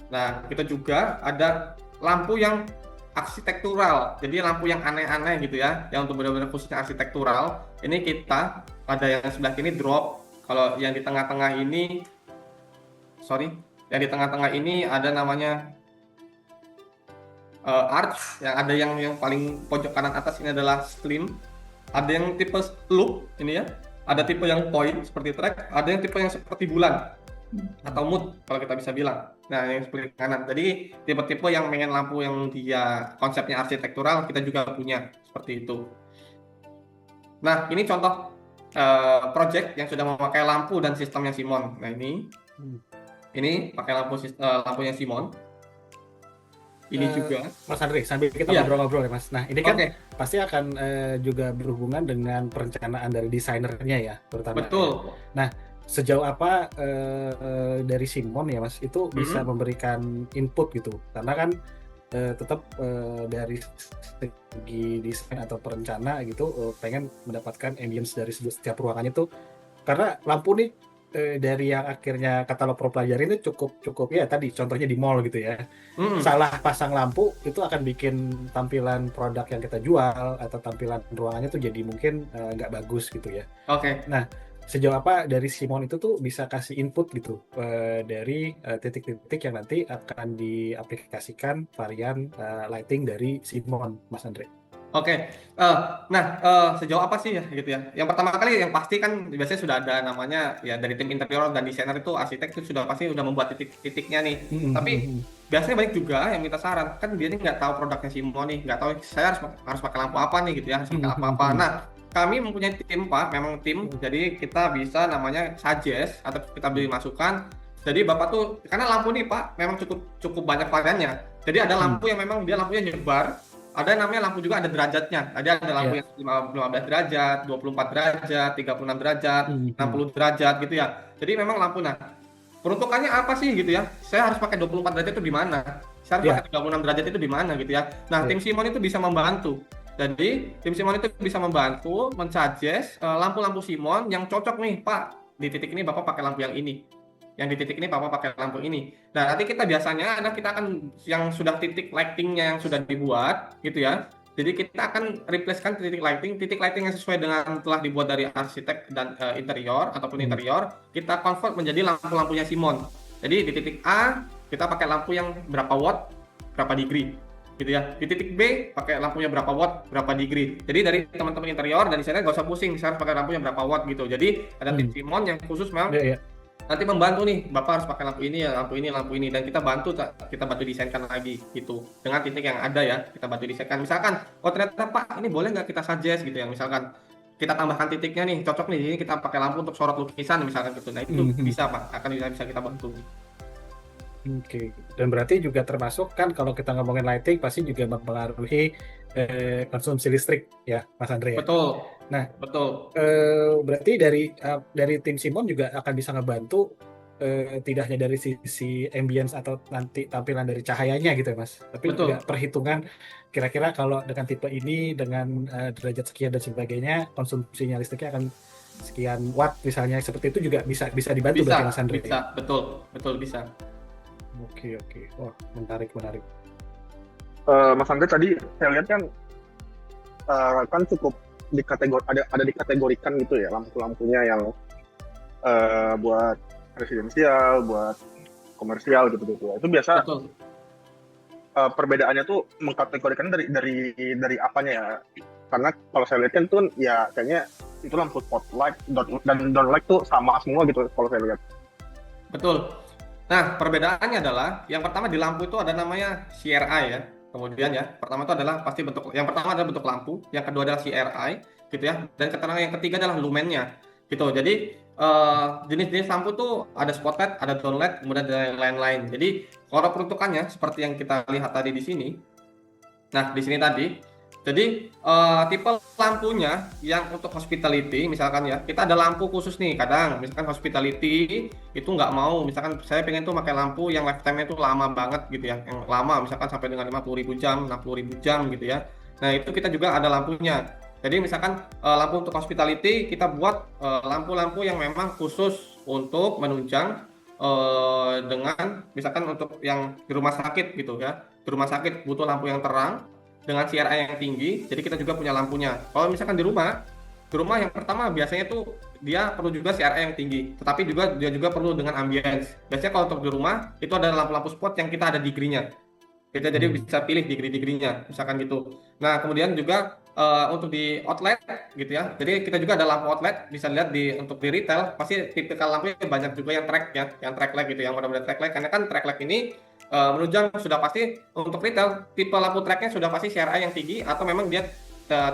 Speaker 3: Nah kita juga ada lampu yang arsitektural, jadi lampu yang aneh-aneh gitu ya, yang untuk benar-benar khususnya arsitektural. Ini kita ada yang sebelah kini drop, kalau yang di tengah-tengah ini, yang di tengah-tengah ini ada namanya arch, yang ada yang paling pojok kanan atas ini adalah slim, ada yang tipe loop ini ya, ada tipe yang point seperti track, ada yang tipe yang seperti bulan atau mood kalau kita bisa bilang. Nah yang seperti kanan, jadi tipe-tipe yang pengen lampu yang dia konsepnya arsitektural kita juga punya seperti itu. Nah ini contoh project yang sudah memakai lampu dan sistemnya Simon. Nah ini pakai lampunya Simon. Ini juga
Speaker 1: Mas Andre, sambil kita ngobrol-ngobrol ya Mas. Nah ini kan pasti akan juga berhubungan dengan perencanaan dari desainernya ya, terutama.
Speaker 3: Betul.
Speaker 1: Nah sejauh apa dari Simon ya Mas itu bisa memberikan input gitu, karena kan tetap dari segi desain atau perencana gitu pengen mendapatkan ambience dari setiap ruangannya tuh, karena lampu nih dari yang akhirnya katalog Pro pelajari ini cukup ya tadi contohnya di mall gitu ya, salah pasang lampu itu akan bikin tampilan produk yang kita jual atau tampilan ruangannya tuh jadi mungkin nggak bagus gitu ya. Nah sejauh apa dari Simon itu tuh bisa kasih input gitu dari titik-titik yang nanti akan diaplikasikan varian lighting dari Simon, Mas Andre?
Speaker 3: Nah sejauh apa sih ya gitu ya. Yang pertama kali yang pasti kan biasanya sudah ada namanya ya dari tim interior dan desainer itu, arsitek itu sudah pasti udah membuat titik-titiknya nih. Tapi biasanya banyak juga yang minta saran, kan dia nih nggak tahu produknya Simon nih, nggak tahu saya harus pakai lampu apa nih gitu ya, harus pakai apa-apa. Nah kami mempunyai tim Pak, memang tim, jadi kita bisa namanya suggest atau kita beri masukan. Jadi Bapak tuh, karena lampu nih Pak memang cukup banyak variannya. Jadi ada lampu yang memang dia lampunya nyebar, ada namanya lampu juga ada derajatnya. Ada lampu yang 15 derajat, 24 derajat, 36 derajat, 60 derajat gitu ya. Jadi memang lampu, nah peruntukannya apa sih gitu ya? Saya harus pakai 24 derajat itu di mana? Saya harus pakai 36 derajat itu di mana gitu ya. Nah tim Simon itu bisa membantu. Jadi tim Simon itu bisa membantu men-suggest lampu-lampu Simon yang cocok nih Pak, di titik ini Bapak pakai lampu yang ini, yang di titik ini Bapak pakai lampu ini. Nah nanti kita biasanya kita akan yang sudah titik lightingnya yang sudah dibuat gitu ya, jadi kita akan replacekan titik lighting yang sesuai dengan telah dibuat dari arsitek dan interior ataupun interior, kita convert menjadi lampu-lampunya Simon. Jadi di titik A kita pakai lampu yang berapa watt, berapa degree gitu ya. Di titik B pakai lampunya berapa watt, berapa degree. Jadi dari teman-teman interior dan desainer nggak usah pusing, saya harus pakai lampunya berapa watt gitu. Jadi ada tim Simon yang khusus memang nanti membantu nih, Bapak harus pakai lampu ini ya, lampu ini, dan kita bantu desainkan lagi gitu dengan titik yang ada ya, kita bantu desainkan. Misalkan, oh ternyata Pak ini boleh nggak kita suggest gitu ya, misalkan kita tambahkan titiknya nih, cocok nih, ini kita pakai lampu untuk sorot lukisan misalkan gitu. Nah itu bisa Pak, akan bisa kita bantu.
Speaker 1: Oke. Dan berarti juga termasuk kan kalau kita ngomongin lighting pasti juga mempengaruhi konsumsi listrik ya, Mas Andre ya.
Speaker 3: Betul,
Speaker 1: Nah,
Speaker 3: betul.
Speaker 1: berarti dari tim Simon juga akan bisa ngebantu tidak hanya dari sisi ambience atau nanti tampilan dari cahayanya gitu ya, Mas. Tapi juga
Speaker 3: Betul.
Speaker 1: perhitungan kira-kira kalau dengan tipe ini dengan derajat sekian dan sebagainya konsumsinya listriknya akan sekian watt misalnya seperti itu juga bisa bisa dibantu berarti Mas
Speaker 3: Bisa,
Speaker 1: Andre.
Speaker 3: bisa, betul, betul bisa.
Speaker 1: Oke oke. Wah, menarik menarik.
Speaker 2: Mas Andre tadi saya lihat kan kan cukup ada dikategorikan gitu ya lampu-lampunya yang buat residensial, buat komersial gitu-gitu ya. Itu biasa
Speaker 3: Betul.
Speaker 2: perbedaannya tuh mengkategorikan dari apanya ya? Karena kalau saya lihat kan tuh ya kayaknya itu lampu spotlight dan downlight tuh sama semua gitu kalau saya lihat.
Speaker 3: Betul. Nah, perbedaannya adalah yang pertama di lampu itu ada namanya CRI ya. Kemudian ya, pertama itu adalah pasti bentuk yang pertama adalah bentuk lampu, yang kedua adalah CRI gitu ya. Dan keterangan yang ketiga adalah lumennya. Gitu. Jadi jenis-jenis lampu tuh ada spotlight, ada downlight, kemudian ada yang lain-lain. Jadi kalau peruntukannya seperti yang kita lihat tadi di sini. Nah, di sini tadi. Jadi tipe lampunya yang untuk hospitality misalkan ya, kita ada lampu khusus nih. Kadang misalkan hospitality itu nggak mau, misalkan saya pengen tuh pakai lampu yang lifetime-nya tuh lama banget gitu ya, yang lama misalkan sampai dengan 50.000 jam, 60.000 jam gitu ya. Nah itu kita juga ada lampunya. Jadi misalkan lampu untuk hospitality kita buat lampu-lampu yang memang khusus untuk menunjang dengan misalkan untuk yang di rumah sakit gitu ya. Di rumah sakit butuh lampu yang terang dengan CRI yang tinggi, jadi kita juga punya lampunya. Kalau misalkan di rumah yang pertama biasanya tuh dia perlu juga CRI yang tinggi, tetapi juga dia juga perlu dengan ambience. Biasanya kalau untuk di rumah itu ada lampu-lampu spot yang kita ada degree-nya. Kita jadi bisa pilih degree-degree-nya, misalkan gitu. Nah, kemudian juga untuk di outlet gitu ya. Jadi kita juga ada lampu outlet, bisa lihat untuk di retail pasti tipikal lampunya banyak juga yang track ya, yang track light gitu, yang model-model track light karena kan track light ini menunjang sudah pasti untuk retail tipe lampu tracknya sudah pasti CRI yang tinggi atau memang dia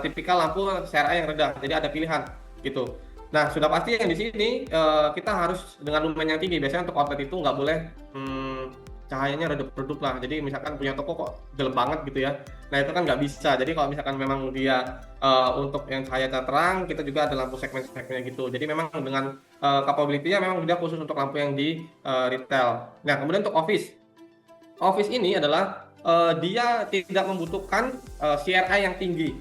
Speaker 3: tipikal lampu CRI yang rendah. Jadi ada pilihan gitu. Nah, sudah pasti yang di sini kita harus dengan lumen yang tinggi. Biasanya untuk outlet itu nggak boleh cahayanya redup-redup lah. Jadi misalkan punya toko kok gelap banget gitu ya. Nah itu kan nggak bisa. Jadi kalau misalkan memang dia untuk yang cahaya terang, kita juga ada lampu segmen-segmennya gitu. Jadi memang dengan capability-nya memang dia khusus untuk lampu yang di retail. Nah kemudian untuk office. Office ini adalah dia tidak membutuhkan CRI yang tinggi,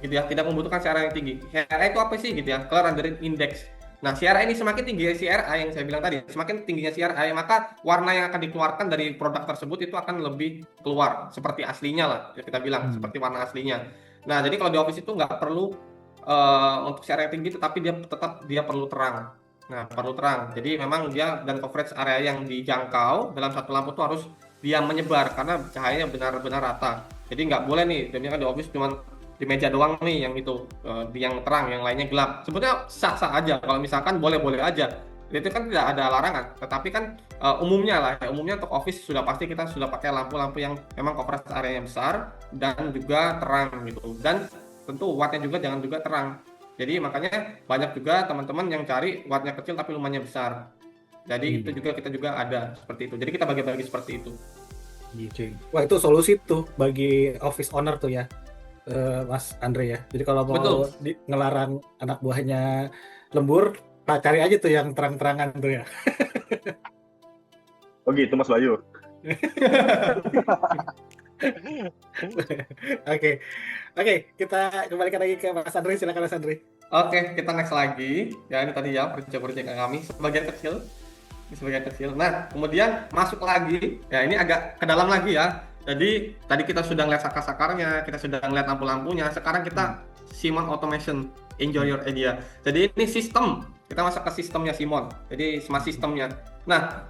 Speaker 3: gitu ya. Tidak membutuhkan CRI yang tinggi. CRI itu apa sih, gitu ya? Color Rendering Index. Nah, CRI ini semakin tinggi CRI yang saya bilang tadi, semakin tingginya CRI, maka warna yang akan dikeluarkan dari produk tersebut itu akan lebih keluar seperti aslinya lah, ya kita bilang seperti warna aslinya. Nah, jadi kalau di office itu nggak perlu untuk CRI yang tinggi, tetapi dia perlu terang. Nah, perlu terang. Jadi memang dia dan coverage area yang dijangkau dalam satu lampu itu harus dia menyebar karena cahayanya benar-benar rata. Jadi nggak boleh nih, kan di office cuma di meja doang nih yang itu yang terang, yang lainnya gelap. Sebetulnya sah-sah aja. Kalau misalkan boleh-boleh aja. Itu kan tidak ada larangan. Tetapi kan umumnya lah, umumnya untuk office sudah pasti kita sudah pakai lampu-lampu yang memang coverage areanya besar dan juga terang gitu. Dan tentu wattnya juga jangan juga terang. Jadi makanya banyak juga teman-teman yang cari wattnya kecil tapi lumayan besar. Jadi itu juga kita juga ada seperti itu. Jadi kita bagi-bagi seperti itu.
Speaker 1: Wah itu solusi tuh bagi office owner tuh ya, Mas Andre ya. Jadi kalau mau ngelarang anak buahnya lembur, cari aja tuh yang terang-terangan tuh ya.
Speaker 2: Oh gitu Mas Bayu.
Speaker 3: Oke,
Speaker 1: kita kembalikan lagi ke Mas Andre. Silakan Mas Andre.
Speaker 3: Oke, kita next lagi. Ya ini tadi ya proyek-proyek kami sebagian kecil. Nah, kemudian masuk lagi. Ya ini agak ke dalam lagi ya. Jadi tadi kita sudah ngeliat sakar-sakarnya, kita sudah ngeliat lampu-lampunya. Sekarang kita Simon Automation, enjoy your idea. Jadi ini sistem. Kita masuk ke sistemnya Simon. Jadi smart sistemnya. Nah,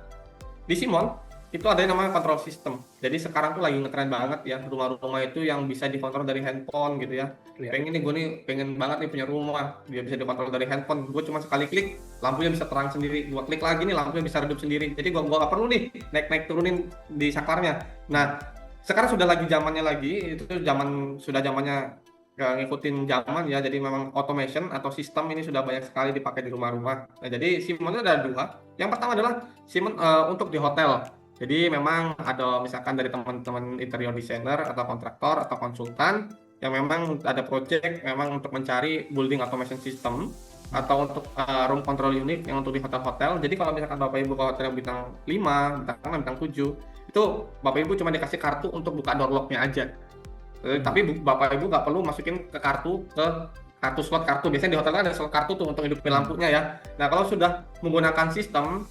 Speaker 3: di Simon itu ada yang namanya control system. Jadi sekarang tuh lagi ngetren banget ya rumah-rumah itu yang bisa dikontrol dari handphone gitu ya. Pengen nih gue nih pengen banget nih punya rumah dia bisa dikontrol dari handphone. Gue cuma sekali klik lampunya bisa terang sendiri. Gue klik lagi nih lampunya bisa redup sendiri. Jadi gue nggak perlu nih naik turunin di sakarnya. Nah sekarang sudah lagi zamannya lagi itu sudah zamannya ngikutin zaman ya. Jadi memang automation atau sistem ini sudah banyak sekali dipakai di rumah-rumah. Nah jadi Simon itu ada dua. Yang pertama adalah Simon untuk di hotel. Jadi memang ada misalkan dari teman-teman interior designer atau kontraktor atau konsultan yang memang ada project memang untuk mencari building automation system atau untuk room control unit yang untuk di hotel-hotel. Jadi kalau misalkan Bapak Ibu ke hotel yang bintang 5, bintang 6, bintang 7, itu Bapak Ibu cuma dikasih kartu untuk buka door lock-nya aja. Tapi Bapak Ibu nggak perlu masukin ke kartu slot kartu. Biasanya di hotel kan ada slot kartu tuh untuk hidupin lampunya ya. Nah kalau sudah menggunakan sistem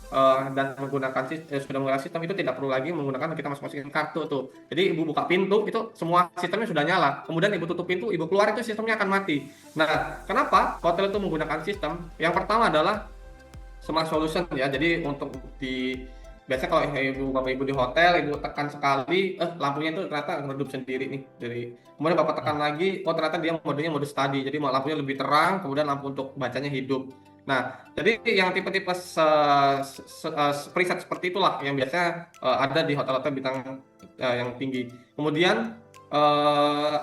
Speaker 3: dan sudah menggunakan sistem itu tidak perlu lagi menggunakan kita masukin kartu tuh. Jadi Ibu buka pintu itu semua sistemnya sudah nyala. Kemudian Ibu tutup pintu, Ibu keluar itu sistemnya akan mati. Nah kenapa hotel itu menggunakan sistem? Yang pertama adalah smart solution ya. Jadi untuk biasanya kalau Bapak Ibu di hotel, Ibu tekan sekali, lampunya itu ternyata redup sendiri nih. Kemudian Bapak tekan lagi, ternyata dia modenya mode study, jadi lampunya lebih terang, kemudian lampu untuk bacanya hidup. Nah, jadi yang tipe-tipe preset seperti itulah yang biasanya ada di hotel-hotel bintang yang tinggi. Kemudian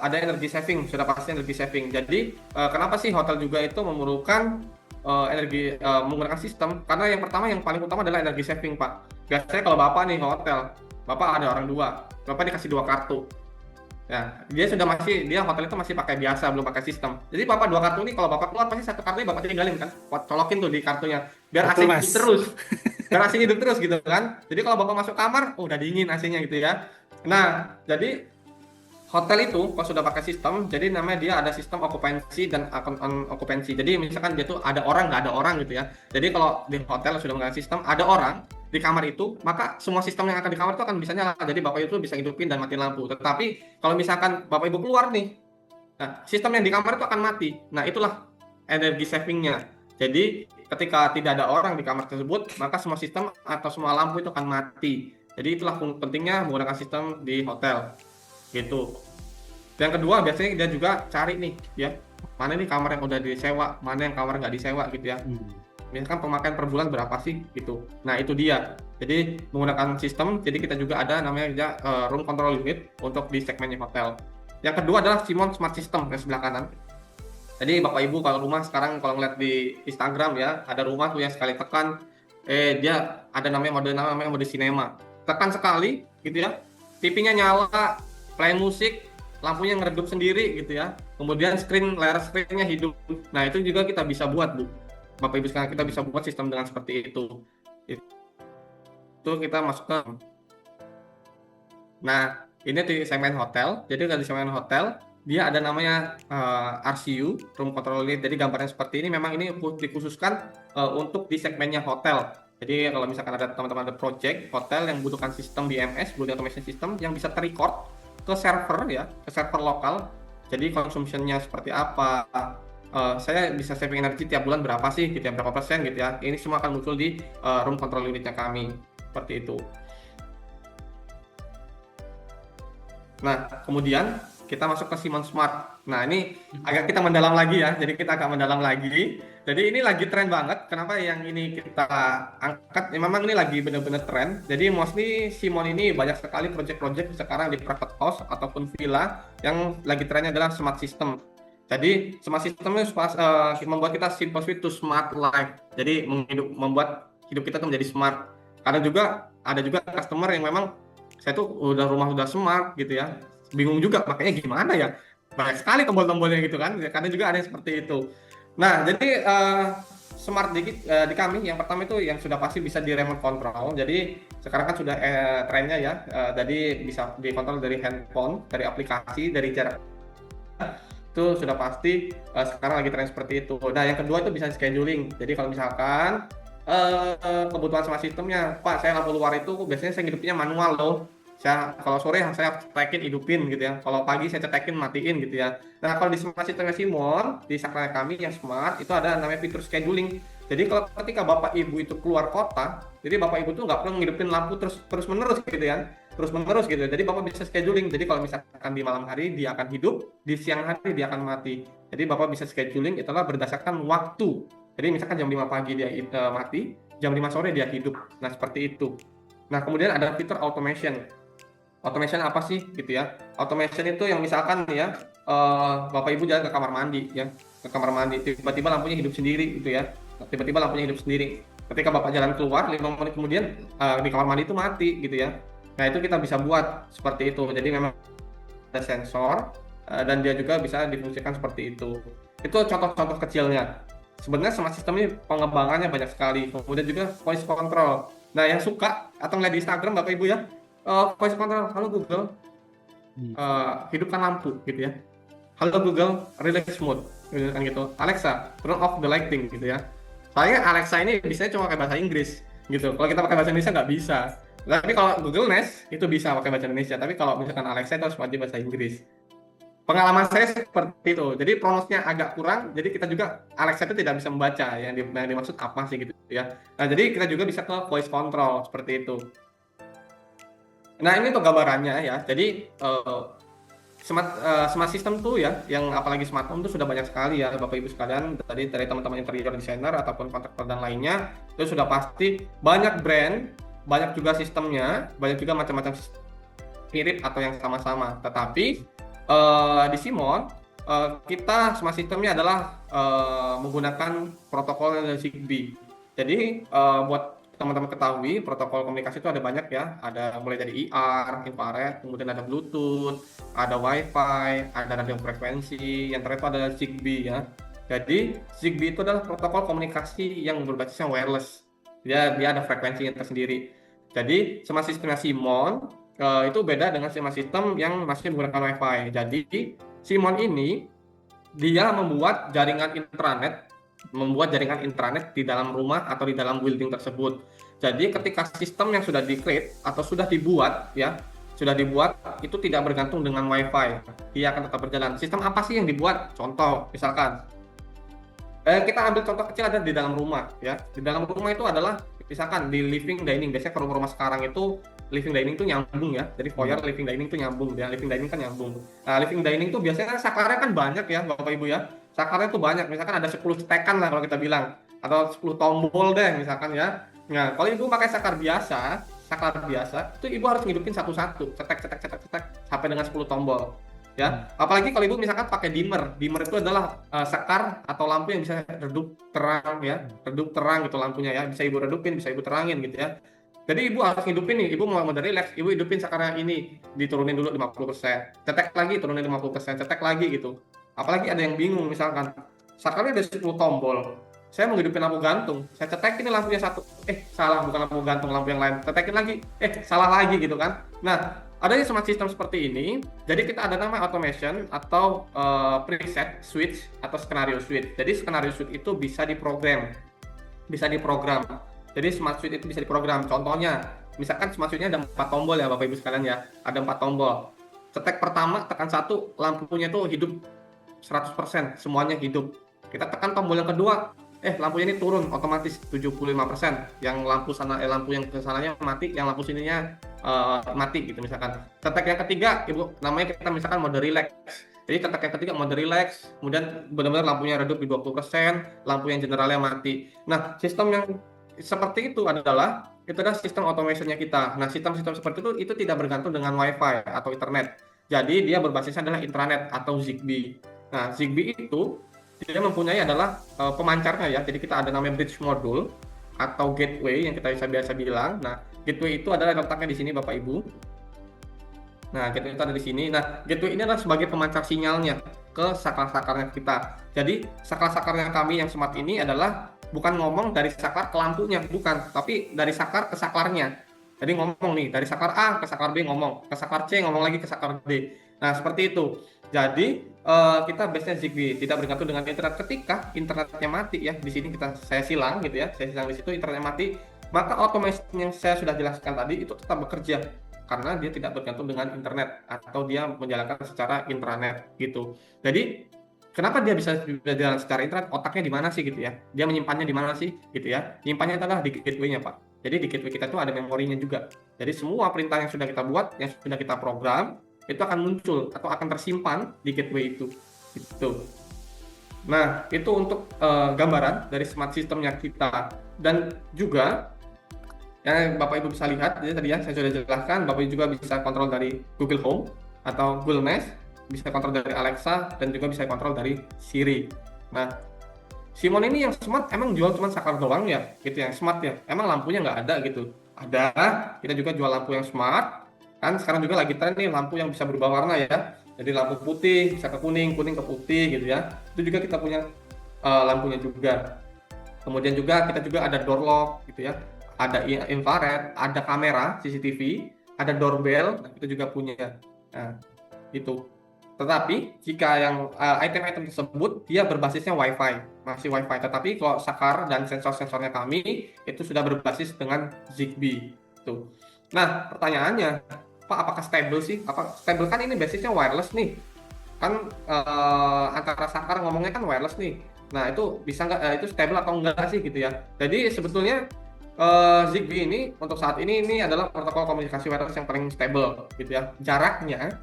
Speaker 3: ada energy saving, sudah pasti energy saving. Jadi kenapa sih hotel juga itu memerlukan menggunakan sistem? Karena yang pertama yang paling utama adalah energy saving, Pak. Biasanya kalau Bapak nih hotel, Bapak ada orang 2, Bapak dikasih 2 kartu. Ya, dia hotel itu masih pakai biasa, belum pakai sistem. Jadi Bapak 2 kartu ini kalau Bapak keluar pasti satu kartunya Bapak tinggalin kan, colokin tuh di kartunya, biar AC hidup terus. Biar AC hidup terus gitu kan. Jadi kalau Bapak masuk kamar, udah dingin AC-nya gitu ya. Nah, jadi hotel itu kalau sudah pakai sistem, jadi namanya dia ada sistem occupancy dan occupancy. Jadi misalkan dia tuh ada orang nggak ada orang gitu ya. Jadi kalau di hotel sudah menggunakan sistem ada orang di kamar itu, maka semua sistem yang akan di kamar itu akan bisa nyala. Jadi Bapak itu bisa hidupin dan matiin lampu. Tetapi kalau misalkan Bapak Ibu keluar nih, nah sistem yang di kamar itu akan mati. Nah itulah energi savingnya. Jadi ketika tidak ada orang di kamar tersebut, maka semua sistem atau semua lampu itu akan mati. Jadi itulah pentingnya menggunakan sistem di hotel. Gitu. Yang kedua biasanya dia juga cari nih ya, mana nih kamar yang udah disewa, mana yang kamar nggak disewa gitu ya. Misalkan pemakaian per bulan berapa sih gitu. Nah itu dia. Jadi menggunakan sistem, jadi kita juga ada namanya room control unit untuk di segmennya hotel. Yang kedua adalah Simon Smart System yang sebelah kanan. Jadi Bapak Ibu kalau rumah sekarang kalau ngeliat di Instagram ya, ada rumah tuh yang sekali tekan, dia ada namanya mode cinema. Tekan sekali gitu ya, TV-nya nyala, play musik, lampunya ngeredup sendiri gitu ya. Kemudian layar screen-nya hidup. Nah itu juga kita bisa buat Bu. Bapak Ibu sekarang kita bisa buat sistem dengan seperti itu. Itu kita masuk ke. Nah ini di segmen hotel. Jadi di segmen hotel dia ada namanya RCU, Room Control Unit. Jadi gambarnya seperti ini. Memang ini dikhususkan untuk di segmennya hotel. Jadi kalau misalkan ada teman-teman ada project hotel yang membutuhkan sistem BMS, Building Automation System yang bisa terrecord ke server ya, ke server lokal. Jadi consumption-nya seperti apa, saya bisa saving energi tiap bulan berapa sih, gitu ya, berapa persen gitu ya. Ini semua akan muncul di room control unitnya kami, seperti itu. Nah, kemudian kita masuk ke Simon Smart. Nah, ini agak kita mendalam lagi ya. Jadi kita agak mendalam lagi. Jadi ini lagi tren banget. Kenapa yang ini kita angkat? Ya, memang ini lagi benar-benar tren. Jadi mostly Simon ini banyak sekali project-project sekarang di private house ataupun villa yang lagi trennya adalah smart system. Jadi smart system itu membuat kita simple switch to smart life. Jadi membuat hidup kita tuh menjadi smart. Karena juga ada juga customer yang memang saya tuh rumah udah smart gitu ya. Bingung juga makanya gimana ya, banyak sekali tombol-tombolnya gitu kan, karena juga ada yang seperti itu. Nah jadi smart di kami yang pertama itu yang sudah pasti bisa di remote control. Jadi sekarang kan sudah trennya ya, jadi bisa dikontrol dari handphone, dari aplikasi, dari jarak, itu sudah pasti sekarang lagi tren seperti itu. Nah yang kedua itu bisa scheduling. Jadi kalau misalkan kebutuhan smart systemnya, Pak saya lampu luar itu biasanya saya hidupinnya manual loh. Kalau sore saya cetekin hidupin gitu ya, kalau pagi saya cetekin matiin gitu ya. Nah kalau di smart systemnya Simon, di saklar kami yang smart itu ada namanya fitur scheduling. Jadi kalau ketika Bapak Ibu itu keluar kota, jadi Bapak Ibu tuh nggak perlu ngidupin lampu terus menerus gitu ya, terus menerus gitu. Jadi Bapak bisa scheduling. Jadi kalau misalkan di malam hari dia akan hidup, di siang hari dia akan mati. Jadi Bapak bisa scheduling itulah berdasarkan waktu. Jadi misalkan jam 5 pagi dia mati, jam 5 sore dia hidup. Nah seperti itu. Nah kemudian ada fitur automation. Automation apa sih gitu ya? Automation itu yang misalkan ya Bapak Ibu jalan ke kamar mandi ya, ke kamar mandi tiba-tiba lampunya hidup sendiri gitu ya. Tiba-tiba lampunya hidup sendiri. Ketika Bapak jalan keluar 5 menit kemudian di kamar mandi itu mati gitu ya. Nah, itu kita bisa buat seperti itu. Jadi memang ada sensor dan dia juga bisa difungsikan seperti itu. Itu contoh-contoh kecilnya. Sebenarnya smart system ini pengembangannya banyak sekali. Kemudian juga voice control. Nah, yang suka atau ngeliat di Instagram Bapak Ibu ya, voice control, halo Google, hidupkan lampu gitu ya. Halo Google, relax mode, gitu kan gitu. Alexa, turn off the lighting gitu ya. Soalnya Alexa ini bisa cuma pakai bahasa Inggris gitu. Kalau kita pakai bahasa Indonesia nggak bisa. Tapi kalau Google Nest itu bisa pakai bahasa Indonesia. Tapi kalau misalkan Alexa itu harus wajib bahasa Inggris. Pengalaman saya seperti itu. Jadi pronosnya agak kurang. Jadi kita juga Alexa itu tidak bisa membaca yang dimaksud apa sih gitu ya. Nah, jadi kita juga bisa ke voice control seperti itu. Nah, ini untuk gambarannya ya. Jadi smart system tuh ya, yang apalagi smart home tuh sudah banyak sekali ya Bapak Ibu sekalian. Tadi dari teman-teman interior designer ataupun kontraktor dan lainnya itu sudah pasti banyak brand, banyak juga sistemnya, banyak juga macam-macam mirip atau yang sama-sama. Tetapi di Simon kita smart systemnya adalah menggunakan protokol Zigbee. Jadi buat teman-teman ketahui, protokol komunikasi itu ada banyak ya. Ada mulai dari IR, infrared, kemudian ada Bluetooth, ada Wi-Fi, ada radio frekuensi, yang terakhir itu ada Zigbee ya. Jadi Zigbee itu adalah protokol komunikasi yang berbasisnya wireless. Dia ada frekuensinya tersendiri. Jadi smart sistemnya Simon itu beda dengan smart system yang masih menggunakan Wi-Fi. Jadi Simon ini dia membuat jaringan intranet di dalam rumah atau di dalam building tersebut. Jadi ketika sistem yang sudah di-create atau sudah dibuat itu tidak bergantung dengan Wi-Fi, dia akan tetap berjalan. Sistem apa sih yang dibuat? Contoh, misalkan kita ambil contoh kecil ada di dalam rumah ya. Di dalam rumah itu adalah misalkan di living dining. Biasanya kalau rumah sekarang itu living dining itu nyambung ya. Jadi foyer living dining itu nyambung ya. Living dining kan nyambung. Nah, living dining itu biasanya saklarnya kan banyak ya Bapak Ibu ya. Sakarnya tuh banyak, misalkan ada 10 cetekan lah kalau kita bilang, atau 10 tombol deh misalkan ya. Nah, kalau ibu pakai saklar biasa, itu ibu harus ngidupin satu-satu, cetek sampai dengan 10 tombol. Ya, apalagi kalau ibu misalkan pakai dimmer itu adalah saklar atau lampu yang bisa redup terang gitu lampunya ya, bisa ibu redupin, bisa ibu terangin gitu ya. Jadi ibu harus hidupin nih, ibu mau mode relax, ibu hidupin sakarnya ini, diturunin dulu 50%, cetek lagi turunin 50%, cetek lagi gitu. Apalagi ada yang bingung, misalkan sakarnya ada 10 tombol, saya mau hidupin lampu gantung, saya cetekin ini lampunya satu, salah, bukan lampu gantung, lampu yang lain, cetekin lagi, salah lagi gitu kan. Nah, adanya smart system seperti ini, jadi kita ada nama automation atau preset switch atau skenario switch. Jadi skenario switch itu bisa diprogram. Jadi smart switch itu bisa diprogram. Contohnya, misalkan smart switch-nya ada 4 tombol ya Bapak Ibu sekalian ya, ada 4 tombol. Cetek pertama, tekan 1, lampunya tuh hidup 100%, semuanya hidup. Kita tekan tombol yang kedua, lampunya ini turun otomatis 75%. Yang lampu yang kesananya mati, yang lampu sininya mati gitu misalkan. Cetek yang ketiga, Ibu, namanya kita misalkan mode relax. Jadi cetek yang ketiga mode relax, kemudian benar-benar lampunya redup di 20%, lampu yang generalnya mati. Nah, sistem yang seperti itu adalah sistem automationnya kita. Nah, sistem-sistem seperti itu tidak bergantung dengan Wi-Fi atau internet. Jadi dia berbasisnya adalah intranet atau Zigbee. Nah, Zigbee itu dia mempunyai adalah pemancarnya ya. Jadi kita ada namanya bridge module atau gateway yang kita biasa bilang. Nah, gateway itu adalah letaknya di sini Bapak Ibu. Nah, gateway itu ada di sini. Nah, gateway ini adalah sebagai pemancar sinyalnya ke saklar-saklarnya kita. Jadi saklar-saklarnya kami yang smart ini adalah bukan ngomong dari saklar ke lampunya, bukan, tapi dari saklar ke saklarnya. Jadi ngomong nih dari saklar A ke saklar B ngomong, ke saklar C ngomong lagi ke saklar D. Nah, seperti itu. Jadi kita base-nya Zigbee, tidak bergantung dengan internet. Ketika internetnya mati ya, di sini saya silang gitu ya, saya silang di situ internetnya mati, maka automation yang saya sudah jelaskan tadi itu tetap bekerja karena dia tidak bergantung dengan internet atau dia menjalankan secara intranet gitu. Jadi kenapa dia bisa jalan secara internet? Otaknya di mana sih gitu ya? Dia menyimpannya di mana sih gitu ya? Menyimpannya adalah di gateway-nya Pak. Jadi di gateway kita itu ada memorinya juga. Jadi semua perintah yang sudah kita buat, yang sudah kita program itu akan muncul atau akan tersimpan di gateway itu. Gitu. Nah, itu untuk gambaran dari smart systemnya kita. Dan juga yang Bapak Ibu bisa lihat, jadi tadi ya saya sudah jelaskan, Bapak Ibu juga bisa kontrol dari Google Home atau Google Nest, bisa kontrol dari Alexa, dan juga bisa kontrol dari Siri. Nah, Simon ini yang smart emang jual cuma saklar doang ya, gitu yang smart ya. Emang lampunya nggak ada gitu. Ada, kita juga jual lampu yang smart. Kan sekarang juga lagi tren nih lampu yang bisa berubah warna ya. Jadi lampu putih bisa ke kuning, kuning ke putih gitu ya. Itu juga kita punya lampunya juga. Kemudian juga kita juga ada door lock gitu ya. Ada infrared, ada kamera CCTV, ada doorbell, nah, itu juga punya. Nah, itu. Tetapi jika yang item-item tersebut dia berbasisnya Wi-Fi, masih Wi-Fi. Tetapi kalau saklar dan sensor-sensornya kami itu sudah berbasis dengan Zigbee. Tuh. Nah, pertanyaannya, Pak, apakah stable sih? Apa stable kan ini basisnya wireless nih? Kan antara saklar ngomongnya kan wireless nih. Nah, itu bisa nggak itu stable atau enggak sih gitu ya? Jadi sebetulnya Zigbee ini untuk saat ini adalah protokol komunikasi wireless yang paling stable gitu ya. Jaraknya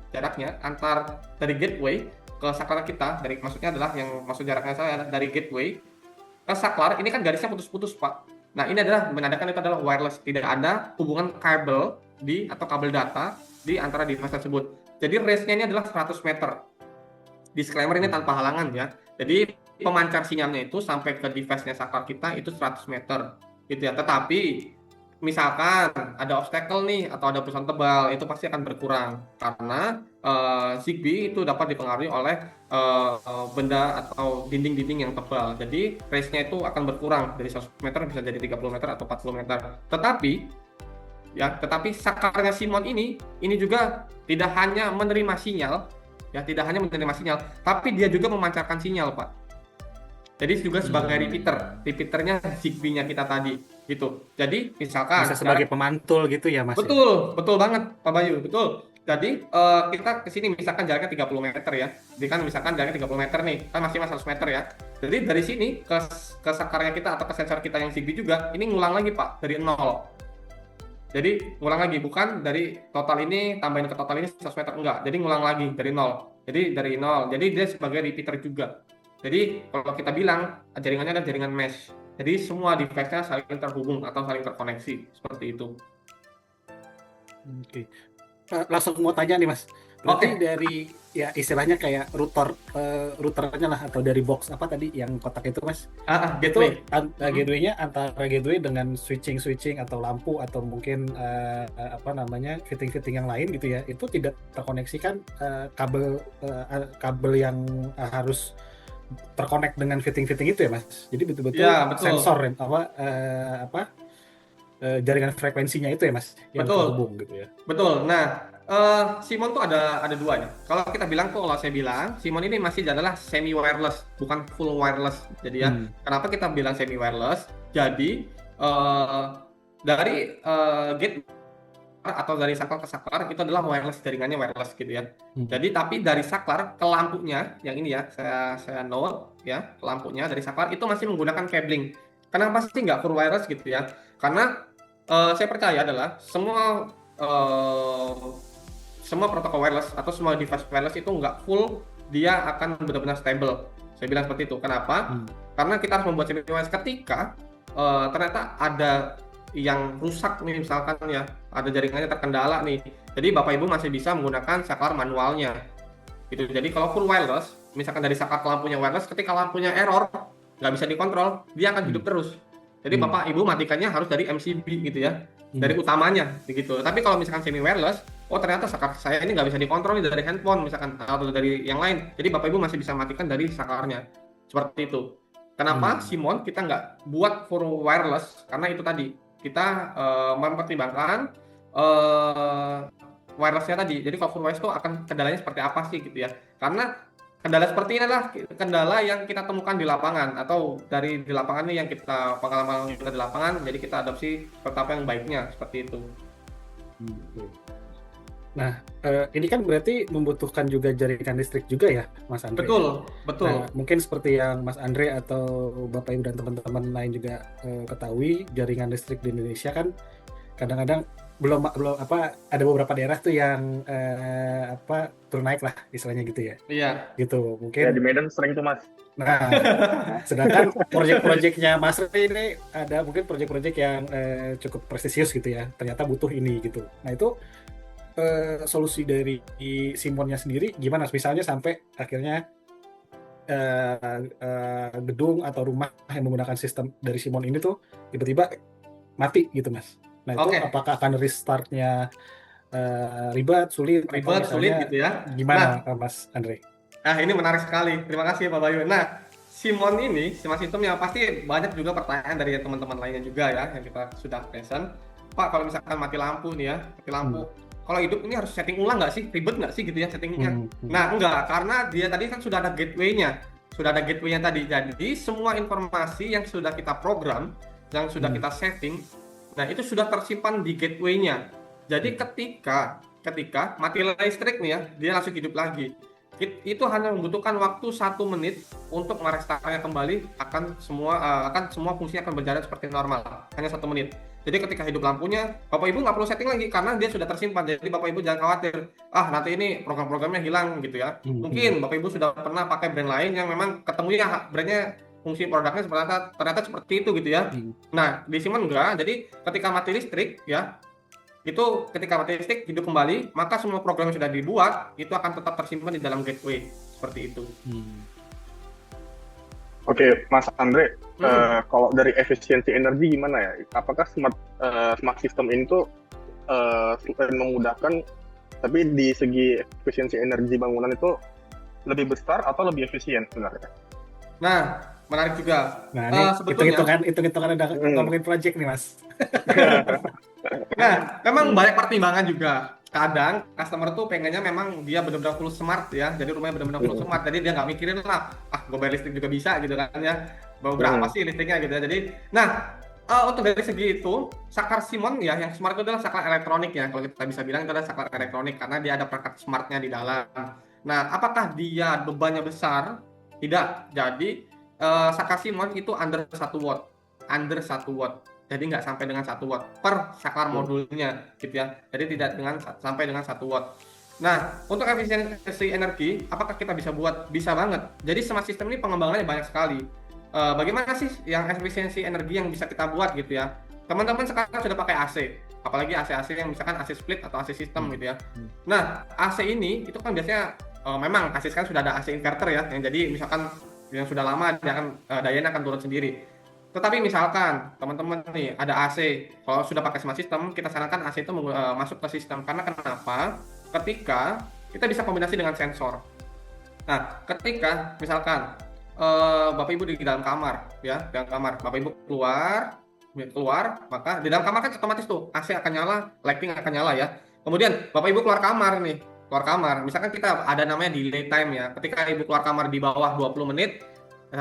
Speaker 3: antar dari gateway ke saklar kita, maksudnya adalah yang maksud jaraknya saya dari gateway ke saklar ini kan garisnya putus-putus, Pak. Nah, ini adalah menandakan itu adalah wireless, tidak ada hubungan kabel atau kabel data di antara device tersebut. Jadi range-nya ini adalah 100 meter. Disclaimer ini tanpa halangan ya. Jadi pemancar sinyalnya itu sampai ke device-nya saklar kita itu 100 meter gitu ya. Tetapi misalkan ada obstacle nih atau ada perusahaan tebal itu pasti akan berkurang karena Zigbee itu dapat dipengaruhi oleh benda atau dinding-dinding yang tebal. Jadi range-nya itu akan berkurang dari 100 meter bisa jadi 30 meter atau 40 meter. Tetapi saklarnya Simon ini juga tidak hanya menerima sinyal, tapi dia juga memancarkan sinyal, Pak. Jadi juga sebagai repeaternya Zigbee-nya kita tadi, gitu. Jadi misalkan
Speaker 1: Bisa sebagai pemantul gitu ya, Mas?
Speaker 3: betul banget, Pak Bayu, betul. Jadi kita ke sini misalkan jaraknya 30 meter ya. Jadi kan misalkan jaraknya 30 meter nih, kan maksimal 100 meter ya. Jadi dari sini ke sakarnya kita atau ke sensor kita yang Zigbee juga, ini ngulang lagi, Pak, dari nol. Jadi ngulang lagi, bukan dari total ini tambahin ke total ini 100 meter, enggak. Jadi ngulang lagi dari nol. Jadi dari nol. Jadi dia sebagai repeater juga. Jadi kalau kita bilang jaringannya adalah jaringan mesh. Jadi semua device-nya saling terhubung atau saling terkoneksi seperti itu.
Speaker 1: Oke. Langsung mau tanya nih, Mas. Berarti
Speaker 3: Oke.
Speaker 1: dari ya istilahnya kayak routernya lah atau dari box apa tadi yang kotak itu, Mas?
Speaker 3: Gateway.
Speaker 1: Gateway-nya antara gateway dengan switching atau lampu atau mungkin apa namanya fitting-fitting yang lain gitu ya. Itu tidak terkoneksikan kabel yang harus terkonek dengan fitting-fitting itu ya, Mas. Jadi betul-betul
Speaker 3: Ya, betul.
Speaker 1: sensor jaringan frekuensinya itu ya, Mas, yang
Speaker 3: Betul.
Speaker 1: terhubung gitu ya.
Speaker 3: Betul. Nah, Simon tuh ada dua ya. Kalau saya bilang Simon ini masih adalah semi wireless, bukan full wireless. Jadi ya, kenapa kita bilang semi wireless? Jadi dari gate atau dari saklar ke saklar itu adalah wireless, jaringannya wireless gitu ya. Jadi tapi dari saklar ke lampunya yang ini ya, saya note ya, lampunya dari saklar itu masih menggunakan cabling. Kenapa sih nggak full wireless gitu ya? Karena saya percaya adalah semua protokol wireless atau semua device wireless itu nggak full dia akan benar-benar stable. Saya bilang seperti itu. Kenapa? Karena kita harus membuat semi wireless ketika ternyata ada yang rusak nih misalkan ya, ada jaringannya terkendala nih. Jadi Bapak Ibu masih bisa menggunakan saklar manualnya. Gitu. Jadi kalau full wireless, misalkan dari saklar ke lampunya wireless, ketika lampunya error, nggak bisa dikontrol, dia akan hidup terus. Jadi Bapak Ibu matikannya harus dari MCB gitu ya, dari utamanya begitu. Tapi kalau misalkan semi wireless, oh ternyata saklar saya ini nggak bisa dikontrol nih dari handphone misalkan atau dari yang lain. Jadi Bapak Ibu masih bisa matikan dari saklarnya. Seperti itu. Kenapa Simon kita nggak buat full wireless? Karena itu tadi kita mempertimbangkan wirelessnya tadi. Jadi kalau full wireless itu akan kendalanya seperti apa sih gitu ya? Karena kendala seperti ini adalah kendala yang kita temukan di lapangan atau dari di lapangan ini yang kita pengalaman kita di lapangan. Jadi kita adopsi seperti apa yang baiknya seperti itu.
Speaker 1: Nah, ini kan berarti membutuhkan juga jaringan listrik juga ya, Mas Andre?
Speaker 3: Betul.
Speaker 1: Nah, mungkin seperti yang Mas Andre atau Bapak Ibu dan teman-teman lain juga ketahui, jaringan listrik di Indonesia kan kadang-kadang belum ada beberapa daerah tuh yang turun naik lah istilahnya gitu ya.
Speaker 3: Iya.
Speaker 1: Gitu mungkin.
Speaker 2: Ya di Medan sering tuh, Mas.
Speaker 1: Nah, sedangkan proyek-proyeknya Mas Re ini ada mungkin proyek-proyek yang cukup prestisius gitu ya. Ternyata butuh ini gitu. Nah itu solusi dari Simonnya sendiri gimana? Misalnya sampai akhirnya gedung atau rumah yang menggunakan sistem dari Simon ini tuh tiba-tiba mati gitu Mas. Nah itu
Speaker 3: Oke,
Speaker 1: apakah akan restartnya ribet, sulit, atau
Speaker 3: ribet, sulit
Speaker 1: misalnya
Speaker 3: gitu ya.
Speaker 1: gimana
Speaker 3: Nah,
Speaker 1: Mas Andre?
Speaker 3: ini menarik sekali. Terima kasih Pak Bayu. Nah, Simon ini, Simon Sistem yang pasti banyak juga pertanyaan dari teman-teman lainnya juga ya, yang kita sudah present. Pak, kalau misalkan mati lampu nih ya, mati lampu. Kalau hidup ini harus setting ulang nggak sih? Ribet nggak sih gitu ya settingnya? Nah, enggak, karena dia tadi kan sudah ada gateway-nya. Sudah ada gateway-nya tadi. Jadi, semua informasi yang sudah kita program, yang sudah kita setting, nah itu sudah tersimpan di gateway-nya. Jadi ketika mati listrik nih ya, dia langsung hidup lagi. Itu hanya membutuhkan waktu 1 menit untuk merestartnya kembali, akan semua fungsi akan berjalan seperti normal, hanya 1 menit. Jadi ketika hidup lampunya, Bapak Ibu nggak perlu setting lagi karena dia sudah tersimpan. Jadi Bapak Ibu jangan khawatir, nanti ini program-programnya hilang gitu ya. Mungkin Bapak Ibu sudah pernah pakai brand lain yang memang ketemu ya brandnya, fungsi produknya ternyata seperti itu gitu ya. Nah di Simon enggak. Jadi ketika mati listrik ya, itu ketika mati listrik hidup kembali, maka semua program yang sudah dibuat itu akan tetap tersimpan di dalam gateway seperti itu.
Speaker 2: Oke, Mas Andre, kalau dari efisiensi energi gimana ya? Apakah smart system ini tuh selain memudahkan, tapi di segi efisiensi energi bangunan itu lebih besar atau lebih efisien sebenarnya?
Speaker 3: Nah, menarik juga.
Speaker 1: Nah ini
Speaker 3: Sebetulnya
Speaker 1: hitung-hitungan udah ngomongin project nih Mas.
Speaker 3: Nah, memang banyak pertimbangan juga. Kadang customer tuh pengennya memang dia benar-benar full smart ya. Jadi rumahnya benar-benar full smart. Jadi dia nggak mikirin lah, gue bayar listrik juga bisa gitu kan ya. Berapa sih listriknya gitu ya. Jadi, nah untuk dari segi itu, saklar Simon ya, yang smart itu adalah saklar elektronik ya. Kalau kita bisa bilang itu adalah saklar elektronik karena dia ada perangkat smartnya di dalam. Nah, apakah dia bebannya besar? Tidak. Jadi saklar Simon itu under 1 watt. Under 1 watt. Jadi nggak sampai dengan 1 watt per saklar modulnya gitu ya. Jadi tidak sampai dengan 1 watt. Nah, untuk efisiensi energi, apakah kita bisa buat? Bisa banget. Jadi smart system ini pengembangannya banyak sekali. Bagaimana sih yang efisiensi energi yang bisa kita buat gitu ya? Teman-teman sekarang sudah pakai AC, apalagi AC yang misalkan AC split atau AC system gitu ya. Nah, AC ini itu kan biasanya memang AC sekarang sudah ada AC inverter ya, yang jadi misalkan yang sudah lama dia akan dayanya akan turun sendiri. Tetapi misalkan teman-teman nih ada AC, kalau sudah pakai smart system, kita sarankan AC itu masuk ke sistem. Karena kenapa? Ketika kita bisa kombinasi dengan sensor. Nah, ketika misalkan Bapak Ibu di dalam kamar, ya, dalam kamar, Bapak Ibu keluar, maka di dalam kamar kan otomatis tuh AC akan nyala, lighting akan nyala ya. Kemudian Bapak Ibu keluar kamar nih, misalkan kita ada namanya delay time ya. Ketika Ibu keluar kamar di bawah 20 menit,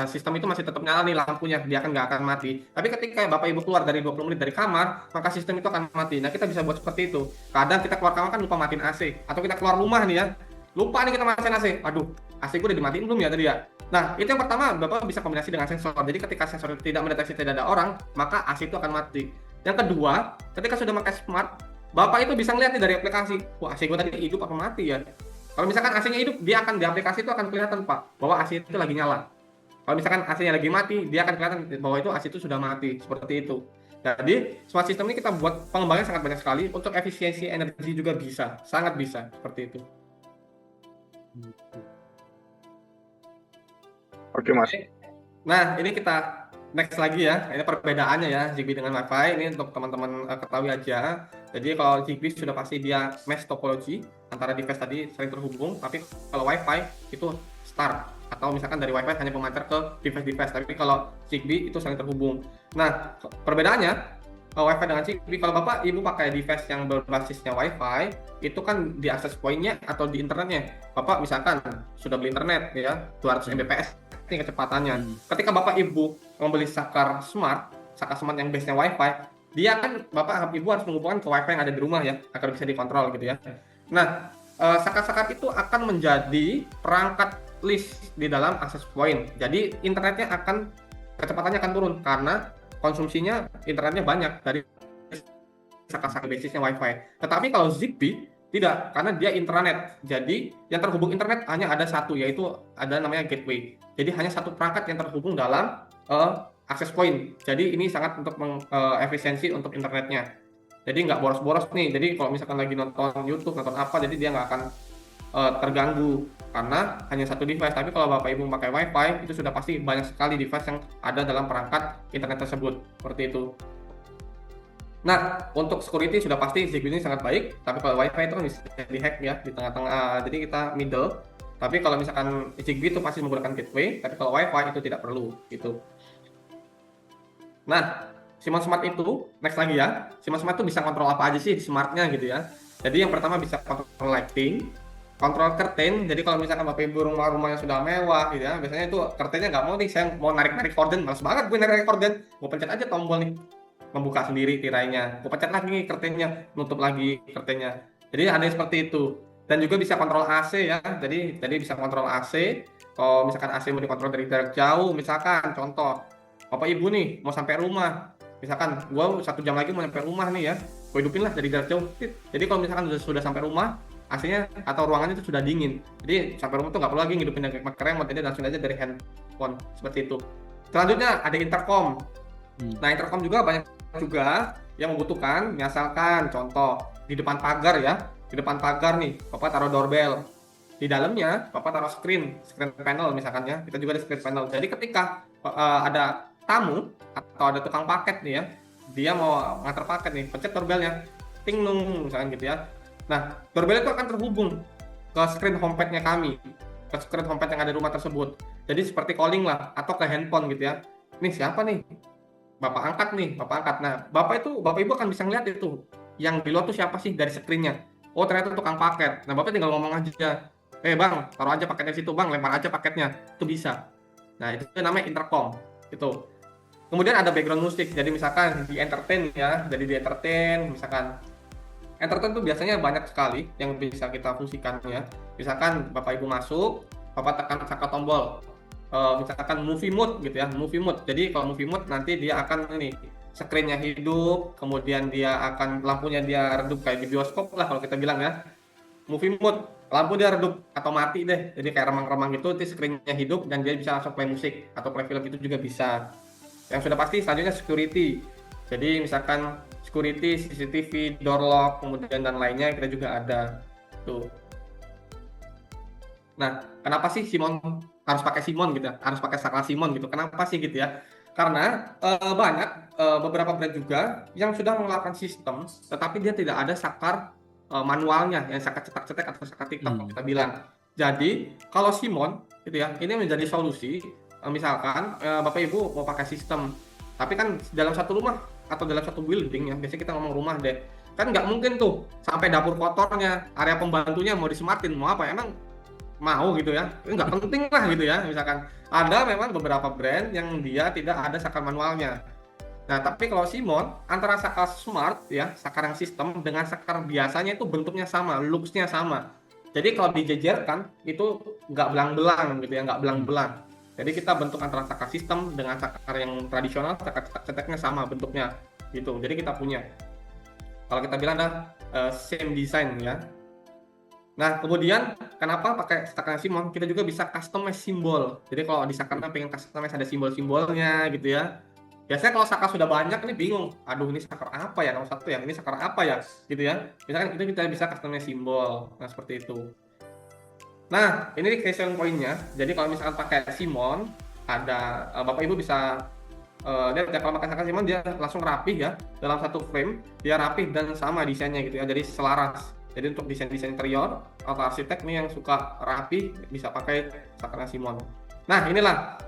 Speaker 3: sistem itu masih tetap nyala nih lampunya, dia nggak akan mati. Tapi ketika Bapak Ibu keluar dari 20 menit dari kamar, maka sistem itu akan mati. Nah, kita bisa buat seperti itu. Kadang kita keluar kamar kan lupa matiin AC, atau kita keluar rumah nih ya, lupa nih kita matiin AC. Aduh, AC gue udah dimatiin belum ya tadi ya? Nah, itu yang pertama, Bapak bisa kombinasi dengan sensor. Jadi ketika sensor tidak mendeteksi tidak ada orang, maka AC itu akan mati. Yang kedua, ketika sudah pakai smart, Bapak itu bisa ngeliat nih dari aplikasi, wah AC gue tadi hidup apa mati ya? Kalau misalkan AC-nya hidup, dia akan di aplikasi itu akan kelihatan Pak, bahwa AC itu lagi nyala. Kalau misalkan AC-nya lagi mati, dia akan kelihatan bahwa itu AC itu sudah mati, seperti itu. Jadi, smart system ini kita buat pengembangannya sangat banyak sekali, untuk efisiensi energi juga bisa, sangat bisa, seperti itu.
Speaker 2: Oke, Mas.
Speaker 3: Nah, ini kita next lagi ya, ini perbedaannya ya, Zigbee dengan Wi-Fi, ini untuk teman-teman ketahui aja. Jadi kalau Zigbee sudah pasti dia mesh topology, antara device tadi sering terhubung, tapi kalau Wi-Fi itu star, atau misalkan dari Wi-Fi hanya pemancar ke device-device, tapi kalau Zigbee itu saling terhubung. Nah, perbedaannya Wi-Fi dengan Zigbee, kalau Bapak Ibu pakai device yang berbasisnya Wi-Fi, itu kan di access point-nya atau di internetnya. Bapak misalkan sudah beli internet ya, 200 Mbps ini kecepatannya. Ketika Bapak Ibu membeli saklar smart yang base-nya Wi-Fi, dia kan Bapak Ibu harus menghubungkan ke Wi-Fi yang ada di rumah ya, agar bisa dikontrol gitu ya. Nah, saklar itu akan menjadi perangkat list di dalam access point. Jadi internetnya kecepatannya akan turun karena konsumsinya internetnya banyak dari saklar basisnya Wi-Fi. Tetapi kalau Zigbee tidak, karena dia intranet. Jadi yang terhubung internet hanya ada satu, yaitu ada namanya gateway. Jadi hanya satu perangkat yang terhubung dalam access point. Jadi ini sangat untuk efisiensi untuk internetnya. Jadi nggak boros-boros nih. Jadi kalau misalkan lagi nonton YouTube, nonton apa, jadi dia nggak akan terganggu karena hanya satu device. Tapi kalau Bapak Ibu pakai WiFi itu sudah pasti banyak sekali device yang ada dalam perangkat internet tersebut, seperti itu. Nah, untuk security sudah pasti Zigbee ini sangat baik, tapi kalau WiFi itu kan bisa dihack ya di tengah-tengah, jadi kita middle. Tapi kalau misalkan Zigbee itu pasti menggunakan gateway, tapi kalau WiFi itu tidak perlu gitu. Nah, Simon Smart itu, next lagi ya, Simon Smart itu bisa kontrol apa aja sih smartnya gitu ya. Jadi yang pertama bisa kontrol lighting, kontrol curtain. Jadi kalau misalkan Bapak Ibu rumah-rumahnya sudah mewah gitu ya, biasanya itu curtainnya nggak mau nih, saya mau narik-narik korden, males banget gue narik korden, gue pencet aja tombol nih, membuka sendiri tirainya, gue pencet lagi nih curtainnya, nutup lagi curtainnya. Jadi ada yang seperti itu. Dan juga bisa kontrol AC ya, jadi bisa kontrol AC. Kalau misalkan AC mau dikontrol dari jarak jauh, misalkan contoh, Bapak Ibu nih mau sampai rumah, misalkan gua 1 jam lagi mau sampai rumah nih ya, gua hidupin lah dari jarak jauh. Jadi kalau misalkan sudah sampai rumah, AC-nya atau ruangannya itu sudah dingin, jadi sampai rumah tuh nggak perlu lagi ngidupin dari remote, jadi langsung aja dari handphone, seperti itu. Selanjutnya ada intercom. Nah, intercom juga banyak juga yang membutuhkan, misalkan contoh di depan pagar ya, di depan pagar nih Bapak taruh doorbell, di dalamnya Bapak taruh screen panel misalkan ya, kita juga ada screen panel. Jadi ketika ada tamu atau ada tukang paket nih ya, dia mau ngantar paket nih, pencet doorbellnya, ting nung misalkan gitu ya. Nah, doorbell itu akan terhubung ke screen homepage-nya kami, ke screen homepage yang ada di rumah tersebut. Jadi seperti calling lah, atau ke handphone gitu ya. Nih siapa nih? Bapak angkat nih, Bapak angkat. Nah, Bapak Ibu akan bisa ngeliat itu, yang di luar tuh siapa sih dari screen-nya. Oh, ternyata tukang paket. Nah, Bapak tinggal ngomong aja, Bang, taruh aja paketnya situ Bang, lempar aja paketnya. Itu bisa. Nah, itu namanya intercom. Itu. Kemudian ada background musik. Jadi misalkan di entertain ya, jadi di entertain, misalkan entertain itu biasanya banyak sekali yang bisa kita fungsikan ya. Misalkan Bapak Ibu masuk, Bapak tekan satu tombol. Misalkan movie mode gitu ya, movie mode. Jadi kalau movie mode nanti dia akan ini screen-nya hidup, kemudian dia akan lampunya dia redup kayak di bioskop lah kalau kita bilang ya. Movie mode, lampu dia redup atau mati deh. Jadi kayak remang-remang gitu, nanti screen-nya hidup dan dia bisa langsung play musik atau play film, itu juga bisa. Yang sudah pasti selanjutnya security. Jadi misalkan security, CCTV, door lock, kemudian dan lainnya kita juga ada. Tuh. Nah, kenapa sih Simon harus pakai Simon gitu? Harus pakai saklar Simon gitu. Kenapa sih gitu ya? Karena banyak beberapa brand juga yang sudah mengeluarkan sistem, tetapi dia tidak ada saklar manualnya, yang saklar cetak-cetak atau saklar TikTok kita bilang. Jadi kalau Simon gitu ya, ini menjadi solusi. Misalkan Bapak Ibu mau pakai sistem, tapi kan dalam satu rumah atau dalam satu building ya, biasanya kita ngomong rumah deh, kan nggak mungkin tuh sampai dapur kotornya, area pembantunya mau dismartin, mau apa emang mau gitu ya, nggak penting lah gitu ya. Misalkan ada memang beberapa brand yang dia tidak ada saklar manualnya. Nah, tapi kalau Simon antara saklar smart ya, saklar yang sistem dengan saklar biasanya itu bentuknya sama, looks-nya sama. Jadi kalau dijejerkan itu nggak belang-belang gitu ya, nggak belang-belang. Jadi kita bentuk antara saklar sistem dengan saklar yang tradisional, saklar cetak-cetaknya sama bentuknya gitu. Jadi kita punya, kalau kita bilang ada same design ya. Nah, kemudian kenapa pakai saklar Simon? Kita juga bisa customize simbol. Jadi kalau di saklarnya pengen customize ada simbol-simbolnya gitu ya. Biasanya kalau saklar sudah banyak ini bingung. Aduh, ini saklar apa ya? Nomor 1 ya, ini saklar apa ya? Gitu ya. Misalkan itu kita bisa customize simbol. Nah, seperti itu. Nah, ini question point-nya. Jadi kalau misalkan pakai Simon, ada Bapak Ibu bisa lihat ya, kalau pakai saklar Simon dia langsung rapi ya. Dalam satu frame, dia rapi dan sama desainnya gitu ya. Jadi selaras. Jadi untuk desain-desain interior atau arsitek nih yang suka rapi bisa pakai saklar Simon. Nah, inilah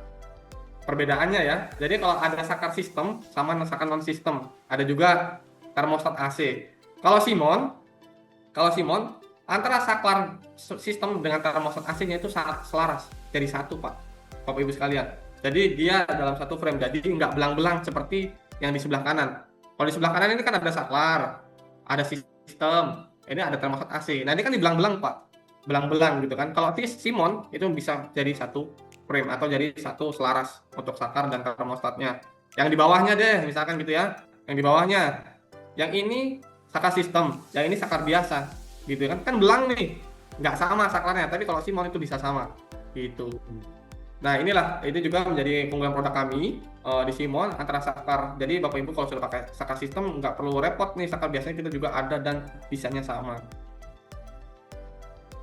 Speaker 3: perbedaannya ya. Jadi kalau ada saklar sistem sama saklar non sistem, ada juga termostat AC. Kalau Simon antara saklar sistem dengan termostat AC-nya itu sangat selaras, jadi satu Pak, Bapak Ibu sekalian. Jadi dia dalam satu frame, jadi nggak belang-belang seperti yang di sebelah kanan. Kalau di sebelah kanan ini kan ada saklar, ada sistem, ini ada termostat AC. Nah ini kan dibelang-belang Pak, belang-belang gitu kan. Kalau Simon itu bisa jadi satu frame atau jadi satu selaras untuk saklar dan termostatnya. Yang di bawahnya deh, misalkan gitu ya, yang di bawahnya, yang ini saklar sistem, yang ini saklar biasa. Gitu kan belang nih, nggak sama saklarnya, tapi kalau Simon itu bisa sama gitu. Nah inilah, itu juga menjadi keunggulan produk kami di Simon antara saklar. Jadi Bapak Ibu kalau sudah pakai saklar sistem nggak perlu repot nih, saklar biasanya kita juga ada dan desainnya sama.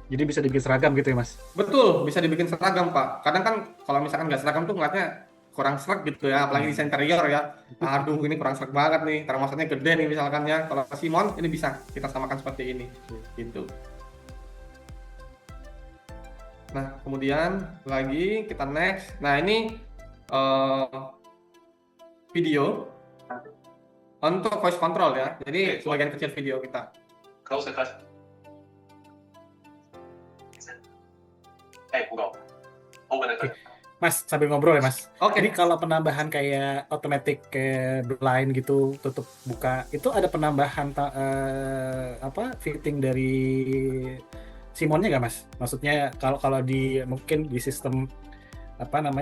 Speaker 1: Jadi bisa dibikin seragam gitu ya, Mas?
Speaker 3: Betul, bisa dibikin seragam, Pak. Kadang kan kalau misalkan nggak seragam tuh ngeliatnya kurang sreg gitu ya, apalagi desain interior ya. Aduh, ini kurang sreg banget nih, termasuknya gede nih misalkan ya. Kalau Simon, ini bisa kita samakan seperti ini. Gitu. Nah, kemudian lagi kita next. Nah, ini video untuk voice control ya. Jadi sebagian kecil video kita.
Speaker 1: Oke. Mas, sambil ngobrol ya, Mas.
Speaker 3: Oke.
Speaker 1: Ini kalau penambahan kayak automatic kayak blind gitu, tutup buka, itu ada penambahan fitting dari Simonnya nggak, Mas? Maksudnya kalau di mungkin di sistem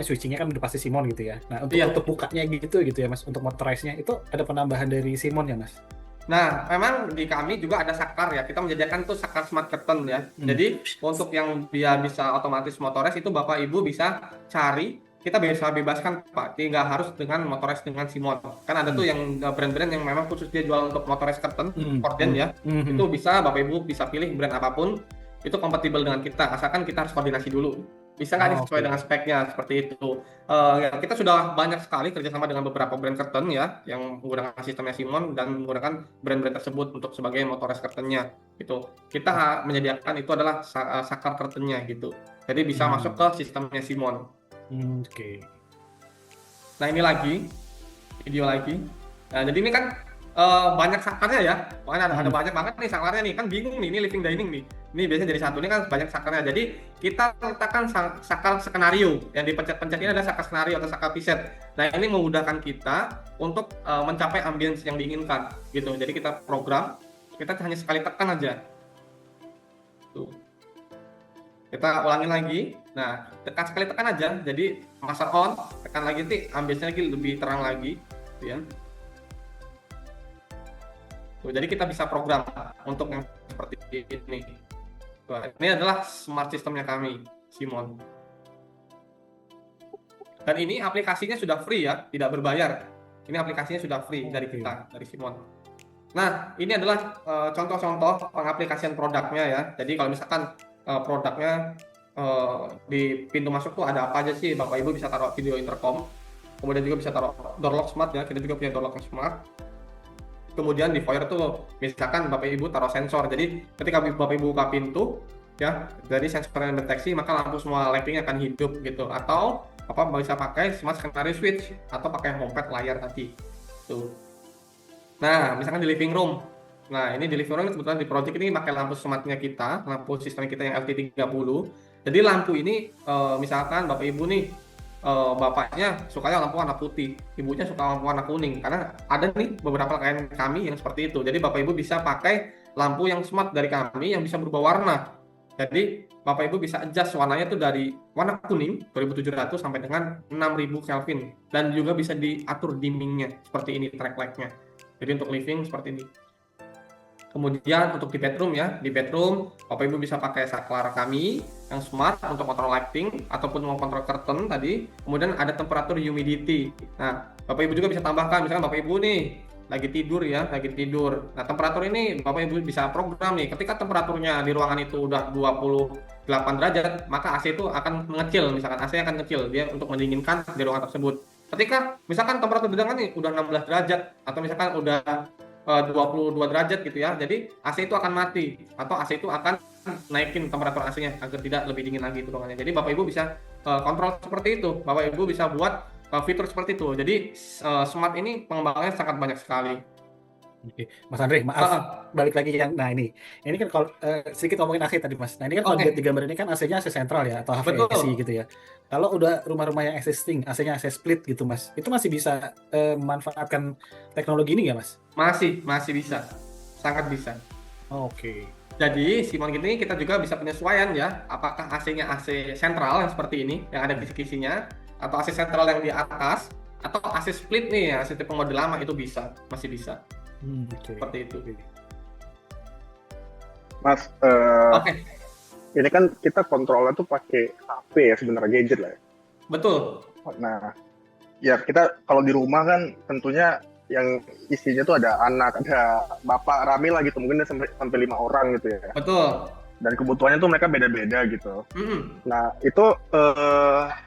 Speaker 1: switchingnya kan udah pasti Simon gitu ya. Nah, untuk
Speaker 3: Iya.
Speaker 1: tutup bukanya gitu ya, Mas, untuk motorize-nya itu ada penambahan dari Simon ya, Mas?
Speaker 3: Nah, memang di kami juga ada saklar ya. Kita menyediakan tuh saklar smart curtain ya. Jadi untuk yang dia bisa otomatis motorize itu Bapak Ibu bisa cari, kita bisa bebaskan Pak. Tidak harus dengan motorize dengan Simon. Kan ada tuh yang brand-brand yang memang khusus dia jual untuk motorize curtain, cordon ya. Itu bisa Bapak Ibu bisa pilih brand apapun, itu kompatibel dengan kita. Asalkan kita harus koordinasi dulu. Bisa nggak sesuai dengan speknya seperti itu. Ya, kita sudah banyak sekali kerjasama dengan beberapa brand curtain ya yang menggunakan sistemnya Simon dan menggunakan brand-brand tersebut untuk sebagai motorized curtain-nya gitu. Kita menyediakan itu adalah saklar curtain-nya gitu. Jadi bisa masuk ke sistemnya Simon.
Speaker 1: Oke.
Speaker 3: Nah, ini lagi video lagi. Nah, jadi ini kan banyak saklarnya ya. Pokoknya ada banyak banget nih saklarnya nih. Kan bingung nih, ini living dining nih. Ini biasanya jadi satu, ini kan banyak saklarnya. Jadi kita letakkan saklar skenario. Yang dipencet-pencet ini adalah saklar skenario atau saklar preset. Nah, ini memudahkan kita untuk mencapai ambience yang diinginkan gitu. Jadi kita program, kita hanya sekali tekan aja. Tuh. Kita ulangi lagi. Nah, sekali tekan aja. Jadi master on, tekan lagi nanti ambience-nya lagi lebih terang lagi gitu ya. Jadi kita bisa program untuk yang seperti ini. Ini adalah smart systemnya kami, Simon. Dan ini aplikasinya sudah free ya, tidak berbayar. Ini aplikasinya sudah free dari kita, dari Simon. Nah, ini adalah contoh-contoh pengaplikasian produknya ya. Jadi kalau misalkan produknya di pintu masuk tuh ada apa aja sih, Bapak Ibu bisa taruh video intercom. Kemudian juga bisa taruh door lock smart ya, kita juga punya door lock smart. Kemudian di foyer tuh misalkan Bapak Ibu taruh sensor. Jadi ketika Bapak Ibu buka pintu ya, dari sensor yang deteksi maka lampu semua lighting akan hidup gitu. Atau bisa pakai smart scenario switch atau pakai homepad layar tadi. Tuh. Nah, misalkan di living room. Nah, ini di living room kebetulan di project ini pakai lampu smartnya kita, lampu sistem kita yang LT30. Jadi lampu ini misalkan Bapak Ibu nih bapaknya sukanya lampu warna putih, ibunya suka lampu warna kuning, karena ada nih beberapa klien kami yang seperti itu. Jadi Bapak Ibu bisa pakai lampu yang smart dari kami yang bisa berubah warna. Jadi Bapak Ibu bisa adjust warnanya tuh dari warna kuning 2700 sampai dengan 6000 Kelvin, dan juga bisa diatur dimmingnya seperti ini, track light-nya. Jadi untuk living seperti ini. Kemudian untuk di bedroom ya, di bedroom Bapak Ibu bisa pakai saklar kami yang smart untuk kontrol lighting ataupun mau kontrol curtain tadi. Kemudian ada temperatur humidity. Nah, Bapak Ibu juga bisa tambahkan, misalkan Bapak Ibu nih lagi tidur ya, lagi tidur. Nah, temperatur ini Bapak Ibu bisa program nih, ketika temperaturnya di ruangan itu udah 28 derajat, maka AC itu akan mengecil, misalkan AC akan kecil, dia untuk mendinginkan di ruangan tersebut. Ketika misalkan temperatur di ruangan nih udah 16 derajat, atau misalkan udah 22 derajat gitu ya, jadi AC itu akan mati, atau AC itu akan naikin temperatur AC-nya agar tidak lebih dingin lagi itu ruangannya. Jadi Bapak Ibu bisa kontrol seperti itu, Bapak Ibu bisa buat fitur seperti itu. Jadi smart ini pengembangannya sangat banyak sekali.
Speaker 1: Oke, Mas Andre, maaf, balik lagi yang, nah ini kan kalau sedikit ngomongin AC tadi Mas. Nah ini kan kalau di gambar ini kan AC-nya AC sentral ya, atau HVAC gitu ya. Kalau udah rumah-rumah yang existing, AC-nya AC split gitu Mas, itu masih bisa memanfaatkan teknologi ini nggak Mas?
Speaker 3: Masih bisa, sangat bisa.
Speaker 1: Oke.
Speaker 3: Jadi Simon ini kita juga bisa penyesuaian ya, apakah AC-nya AC sentral yang seperti ini, yang ada kisi-kisinya, atau AC sentral yang di atas, atau AC split nih, AC tipe model lama itu bisa, masih bisa. Seperti itu.
Speaker 2: Mas, ini kan kita kontrolnya tuh pakai HP ya, sebenarnya gadget lah ya.
Speaker 3: Betul.
Speaker 2: Nah, ya kita kalau di rumah kan tentunya yang isinya tuh ada anak, ada bapak, rame lah gitu, mungkin sampai 5 orang gitu ya.
Speaker 3: Betul.
Speaker 2: dan kebutuhannya tuh mereka beda-beda gitu.
Speaker 3: Mm-mm.
Speaker 2: Nah, itu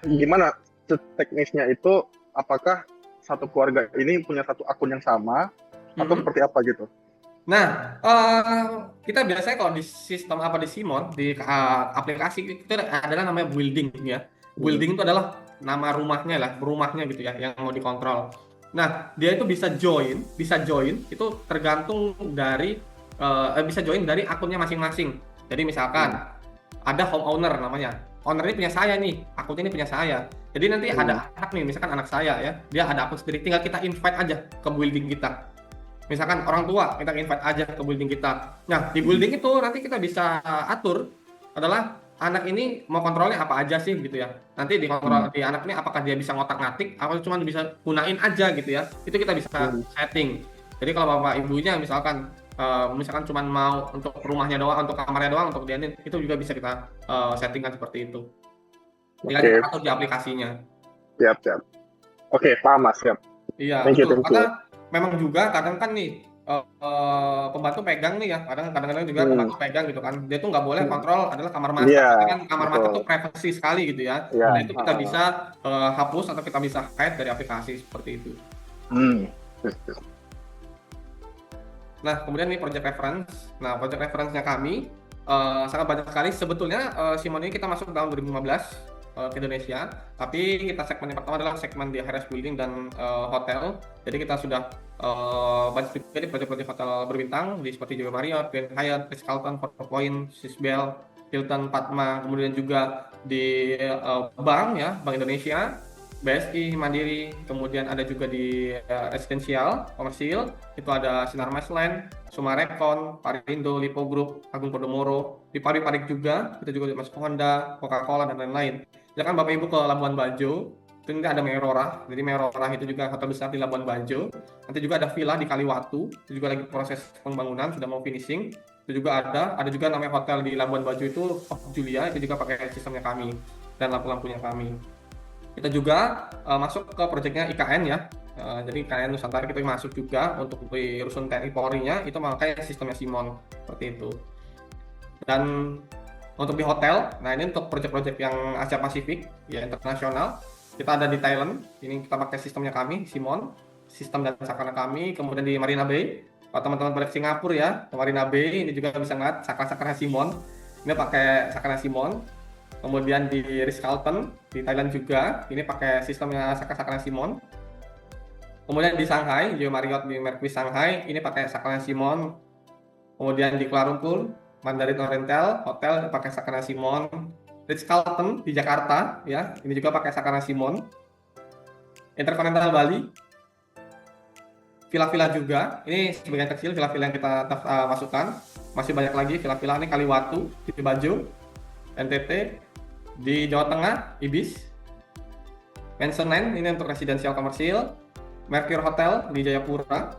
Speaker 2: gimana teknisnya itu? Apakah satu keluarga ini punya satu akun yang sama atau
Speaker 3: Mm-mm.
Speaker 2: seperti apa gitu?
Speaker 3: Nah, kita biasanya kalau di sistem apa di Simon, di aplikasi itu adalah namanya building ya. Building itu adalah nama rumahnya lah, rumahnya gitu ya, yang mau dikontrol. Nah, dia itu bisa join itu tergantung dari bisa join dari akunnya masing-masing. Jadi misalkan ada home owner namanya. Owner ini punya saya nih, akunnya ini punya saya. Jadi nanti ada anak nih, misalkan anak saya ya, dia ada akun sendiri, tinggal kita invite aja ke building kita. Misalkan orang tua, kita invite aja ke building kita. Nah, di building itu nanti kita bisa atur adalah anak ini mau kontrolnya apa aja sih gitu ya. Nanti di kontrol di anak ini apakah dia bisa ngotak-ngatik atau cuma bisa gunain aja gitu ya. Itu kita bisa setting. Jadi kalau bapak ibunya misalkan cuma mau untuk rumahnya doang, untuk kamarnya doang, untuk dia itu juga bisa kita settingkan seperti itu. Tinggal
Speaker 2: Oke.
Speaker 3: kita atur di aplikasinya.
Speaker 2: Siap. Oke, paham Mas, siap.
Speaker 3: Iya,
Speaker 2: Thank you.
Speaker 3: betul. Karena memang juga kadang kan nih pembantu pegang nih ya, kadang-kadang juga pembantu pegang gitu kan. Dia tuh nggak boleh kontrol adalah kamar master.
Speaker 2: Iya,
Speaker 3: Tapi kan kamar master
Speaker 2: betul.
Speaker 3: tuh privacy sekali gitu ya.
Speaker 2: Iya.
Speaker 3: Nah, itu kita bisa hapus atau kita bisa hide dari aplikasi seperti itu. Nah, kemudian nih project reference. Nah, project reference-nya kami sangat banyak sekali. Sebetulnya Simon ini kita masuk tahun 2015 ke Indonesia, tapi kita segmen yang pertama adalah segmen di Harris Building dan hotel. Jadi kita sudah banyak juga di proyek-proyek hotel berbintang di seperti juga Marriott, Grand Hyatt, Ritz-Carlton, Four Points, Swissbell, Hilton, Padma, kemudian juga di bank ya, Bank Indonesia, BSI, Mandiri, kemudian ada juga di residensial, komersil, itu ada Sinar Masland, Sumarekon, Parindo, Lipo Group, Agung Podomoro, di pabrik-pabrik juga, kita juga masuk Honda, Coca-Cola, dan lain-lain. Silakan Bapak Ibu ke Labuan Bajo, itu nanti ada Merorah, jadi Merorah itu juga hotel besar di Labuan Bajo, nanti juga ada villa di Kaliwatu, itu juga lagi proses pembangunan, sudah mau finishing, itu juga ada juga namanya hotel di Labuan Bajo itu, Julia, itu juga pakai sistemnya kami, dan lampu-lampunya kami. Kita juga masuk ke proyeknya IKN ya, jadi IKN Nusantara kita masuk juga untuk di rusun TNI Polri-nya itu makanya sistemnya Simon seperti itu. Dan untuk di hotel, nah ini untuk proyek-proyek yang Asia Pasifik ya internasional, kita ada di Thailand, ini kita pakai sistemnya kami Simon, sistem dan sakana kami. Kemudian di Marina Bay, teman-teman proyek Singapura ya, ke Marina Bay ini juga bisa ngeliat sakana Simon, ini pakai sakana Simon. Kemudian di Ritz-Carlton di Thailand juga ini pakai sistemnya sakana Simon. Kemudian di Shanghai, Jio Marriott di Mercury Shanghai ini pakai sakana Simon. Kemudian di Kuala Lumpur, Mandarin Oriental Hotel pakai sakana Simon. Ritz-Carlton di Jakarta ya, ini juga pakai sakana Simon. Intercontinental Bali, villa-villa juga. Ini sebagian kecil villa-villa yang kita masukkan. Masih banyak lagi villa-villa ini Kaliwatu di Bajo, NTT, di Jawa Tengah, Ibis, Mansion Land ini untuk residensial komersil, Mercure Hotel di Jayapura,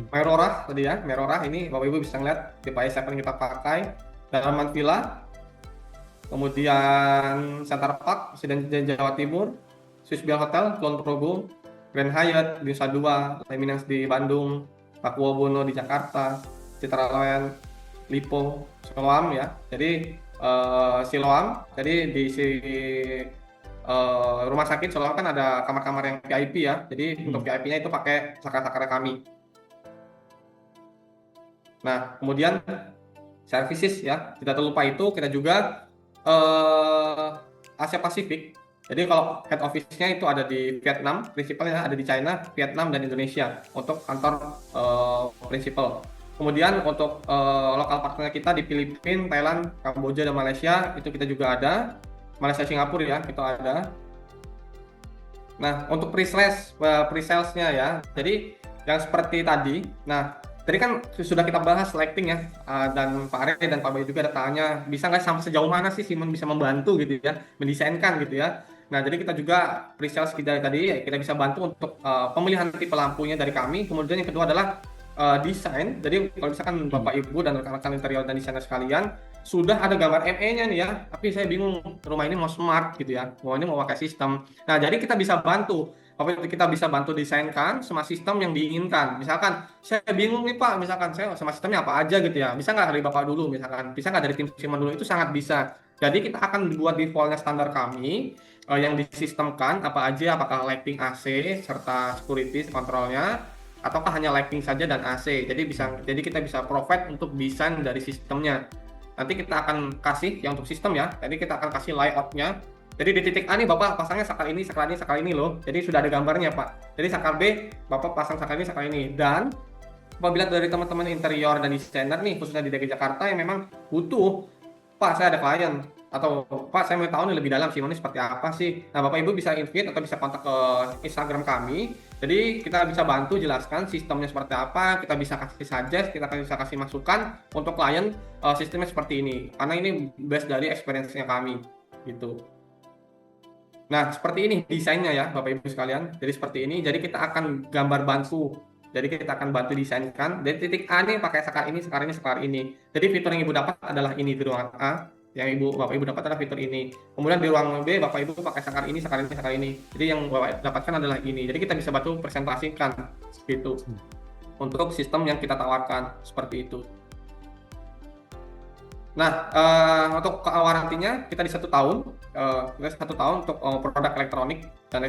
Speaker 3: Merorah tadi ya, Merorah ini Bapak Ibu bisa ngeliat di PI7 yang kita pakai, Dalaman Villa, kemudian Center Park, Residen Jawa Timur, Swissbell Hotel, Kulon Progo, Grand Hyatt di Nusa Dua, Leminens di Bandung, Pakuwo Bono di Jakarta, Citra Land, Lipo, Siloam ya. Jadi Siloam, jadi di rumah sakit Siloam kan ada kamar-kamar yang VIP ya. Jadi untuk VIP-nya itu pakai sakana kami. Nah, kemudian services ya, tidak terlupa itu kita juga Asia Pasifik. Jadi kalau head office-nya itu ada di Vietnam, prinsipalnya ada di China, Vietnam, dan Indonesia untuk kantor prinsipal. Kemudian untuk lokal partner kita di Filipina, Thailand, Kamboja, dan Malaysia itu kita juga ada. Malaysia, Singapura ya, itu ada. Nah, untuk pre-sales-nya ya, jadi yang seperti tadi. Nah, tadi kan sudah kita bahas selecting ya, dan Pak Arya dan Pak Bayu juga ada tanya, bisa nggak sampai sejauh mana sih Simon bisa membantu gitu ya, mendesainkan gitu ya. Nah, jadi kita juga pre-sales kita tadi, ya, kita bisa bantu untuk pemilihan tipe lampunya dari kami. Kemudian yang kedua adalah desain. Jadi kalau misalkan Bapak Ibu dan rekan-rekan interior dan desainer sekalian sudah ada gambar ME-nya nih ya, tapi saya bingung rumah ini mau smart gitu ya, mau ini mau pakai sistem. Nah, jadi kita bisa bantu Bapak Ibu kita bisa bantu desainkan smart system yang diinginkan. Misalkan saya bingung nih Pak, misalkan saya smart systemnya apa aja gitu ya. Bisa nggak dari Bapak dulu misalkan, bisa nggak dari tim Simon dulu, itu sangat bisa. Jadi kita akan buat defaultnya standar kami yang disistemkan apa aja, apakah lighting AC serta security kontrolnya, ataukah hanya lighting saja dan AC. Jadi kita bisa provide untuk desain dari sistemnya. Nanti kita akan kasih yang untuk sistem ya. Jadi kita akan kasih layoutnya. Jadi di titik A nih Bapak pasangnya saklar ini, saklar ini, saklar ini loh. Jadi sudah ada gambarnya Pak. Jadi saklar B Bapak pasang saklar ini, saklar ini. Dan apabila dari teman-teman interior dan desainer nih, khususnya di DKI Jakarta yang memang butuh, Pak saya ada klien, atau Pak saya mau tahu nih lebih dalam Simon ini seperti apa sih. Nah Bapak Ibu bisa invite atau bisa kontak ke Instagram kami. Jadi kita bisa bantu jelaskan sistemnya seperti apa, kita bisa kasih suggest, kita bisa kasih masukan untuk klien sistemnya seperti ini. Karena ini based dari experience-nya kami gitu. Nah, seperti ini desainnya ya Bapak Ibu sekalian. Jadi seperti ini. Jadi kita akan gambar bantu. Jadi kita akan bantu desainkan. Dari titik A nih pakai saklar ini, saklar ini, saklar ini. Jadi fitur yang Ibu dapat adalah ini di ruangan A. Yang Bapak Ibu dapat adalah fitur ini. Kemudian di ruangan B Bapak Ibu pakai saklar ini, saklar ini, saklar ini. Jadi yang Bapak dapatkan adalah ini. Jadi kita bisa bantu presentasikan gitu. Untuk sistem yang kita tawarkan seperti itu. Nah, untuk warantinya kita di 1 tahun, kita 1 tahun untuk produk elektronik dan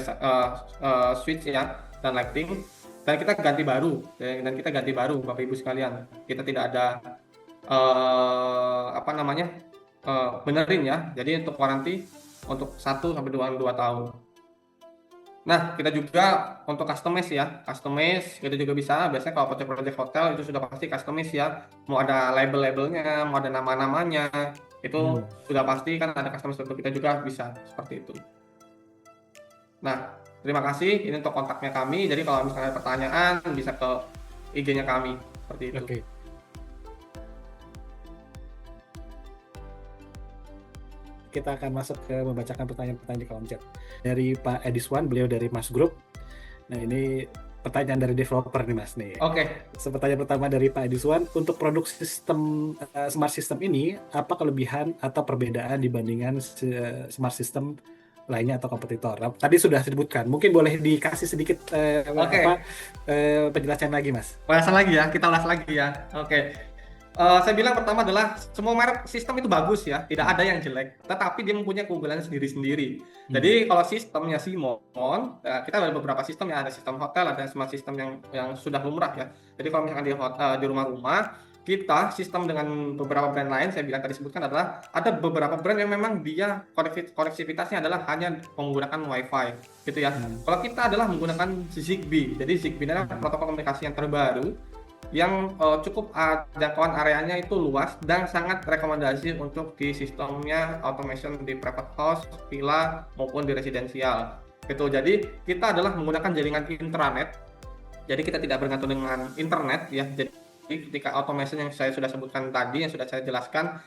Speaker 3: switch ya dan lighting, dan kita ganti baru Bapak Ibu sekalian. Kita tidak ada benerin ya. Jadi untuk waranti untuk 1 sampai 2 tahun. Nah, kita juga untuk customize kita juga bisa. Biasanya kalau project hotel itu sudah pasti customize ya. Mau ada label-labelnya, mau ada nama-namanya, itu sudah pasti kan ada customize untuk kita juga bisa seperti itu. Nah, terima kasih. Ini untuk kontaknya kami. Jadi kalau misalnya ada pertanyaan bisa ke IG-nya kami seperti itu.
Speaker 1: Oke. Kita akan masuk ke membacakan pertanyaan-pertanyaan di kolom chat. Dari Pak Ediswan, beliau dari Mas Group. Nah, ini pertanyaan dari developer nih Mas nih.
Speaker 3: Oke.
Speaker 1: Pertanyaan pertama dari Pak Ediswan, untuk produk sistem smart system ini, apa kelebihan atau perbedaan dibandingkan smart system lainnya atau kompetitor? Tadi sudah disebutkan, mungkin boleh dikasih sedikit penjelasan lagi Mas.
Speaker 3: Penjelasan lagi ya, kita ulas lagi ya. Oke. Saya bilang pertama adalah semua merek sistem itu bagus ya, tidak ada yang jelek, tetapi dia mempunyai keunggulan sendiri-sendiri. Jadi kalau sistemnya Simon, kita ada beberapa sistem ya, ada sistem hotel, ada smart system yang sudah lumrah ya. Jadi kalau misalkan di rumah-rumah, kita sistem dengan beberapa brand lain, saya bilang tadi sebutkan adalah ada beberapa brand yang memang dia koneksivitasnya adalah hanya menggunakan WiFi gitu ya. Kalau kita adalah menggunakan Zigbee, jadi Zigbee adalah protokol komunikasi yang terbaru yang cukup jangkauan areanya itu luas dan sangat rekomendasi untuk di sistemnya automation di private house, villa maupun di residensial. Gitu. Jadi kita adalah menggunakan jaringan intranet. Jadi kita tidak bergantung dengan internet ya. Jadi ketika automation yang saya sudah sebutkan tadi, yang sudah saya jelaskan,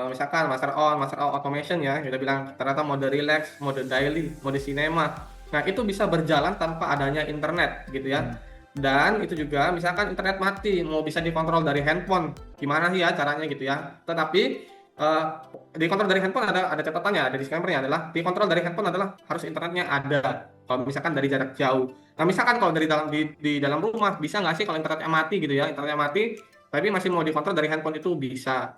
Speaker 3: misalkan master on automation ya, kita bilang ternyata mode relax, mode daily, mode cinema. Nah itu bisa berjalan tanpa adanya internet gitu ya. Dan itu juga misalkan internet mati mau bisa dikontrol dari handphone, gimana sih ya caranya gitu ya. Tetapi dikontrol dari handphone ada catatannya, ada disclaimer-nya adalah dikontrol dari handphone adalah harus internetnya ada. Kalau misalkan dari jarak jauh. Nah misalkan kalau dari dalam rumah bisa nggak sih kalau internetnya mati gitu ya, internetnya mati tapi masih mau dikontrol dari handphone itu bisa.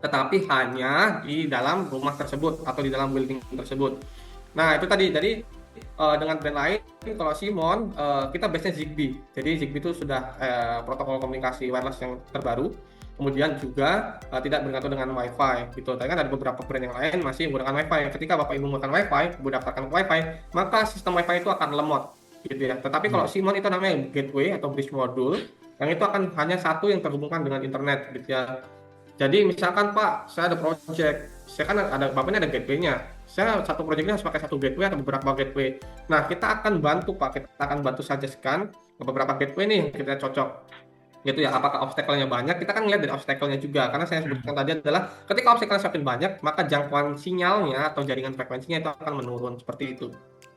Speaker 3: Tetapi hanya di dalam rumah tersebut atau di dalam building tersebut. Nah itu tadi jadi dengan brand lain, kalau Simon kita base-nya Zigbee. Jadi Zigbee itu sudah protokol komunikasi wireless yang terbaru. Kemudian juga tidak bergantung dengan WiFi gitu. Tapi kan ada beberapa brand yang lain masih menggunakan WiFi. Ketika Bapak Ibu menggunakan WiFi, Ibu daftarkan ke WiFi, maka sistem WiFi itu akan lemot gitu ya. Tetapi kalau Simon itu namanya gateway atau bridge module, yang itu akan hanya satu yang terhubungkan dengan internet gitu ya. Jadi misalkan Pak, saya ada project, saya kan Bapaknya ada gateway-nya. Saya satu proyeknya harus pakai satu gateway atau beberapa gateway. Nah, kita akan bantu Pak, kita akan bantu suggest-kan ke beberapa gateway nih, kita cocok. Gitu ya, apakah obstacle-nya banyak? Kita kan lihat dari obstacle-nya juga. Karena saya sebutkan tadi adalah ketika obstacle-nya semakin banyak, maka jangkauan sinyalnya atau jaringan frekuensinya itu akan menurun seperti itu.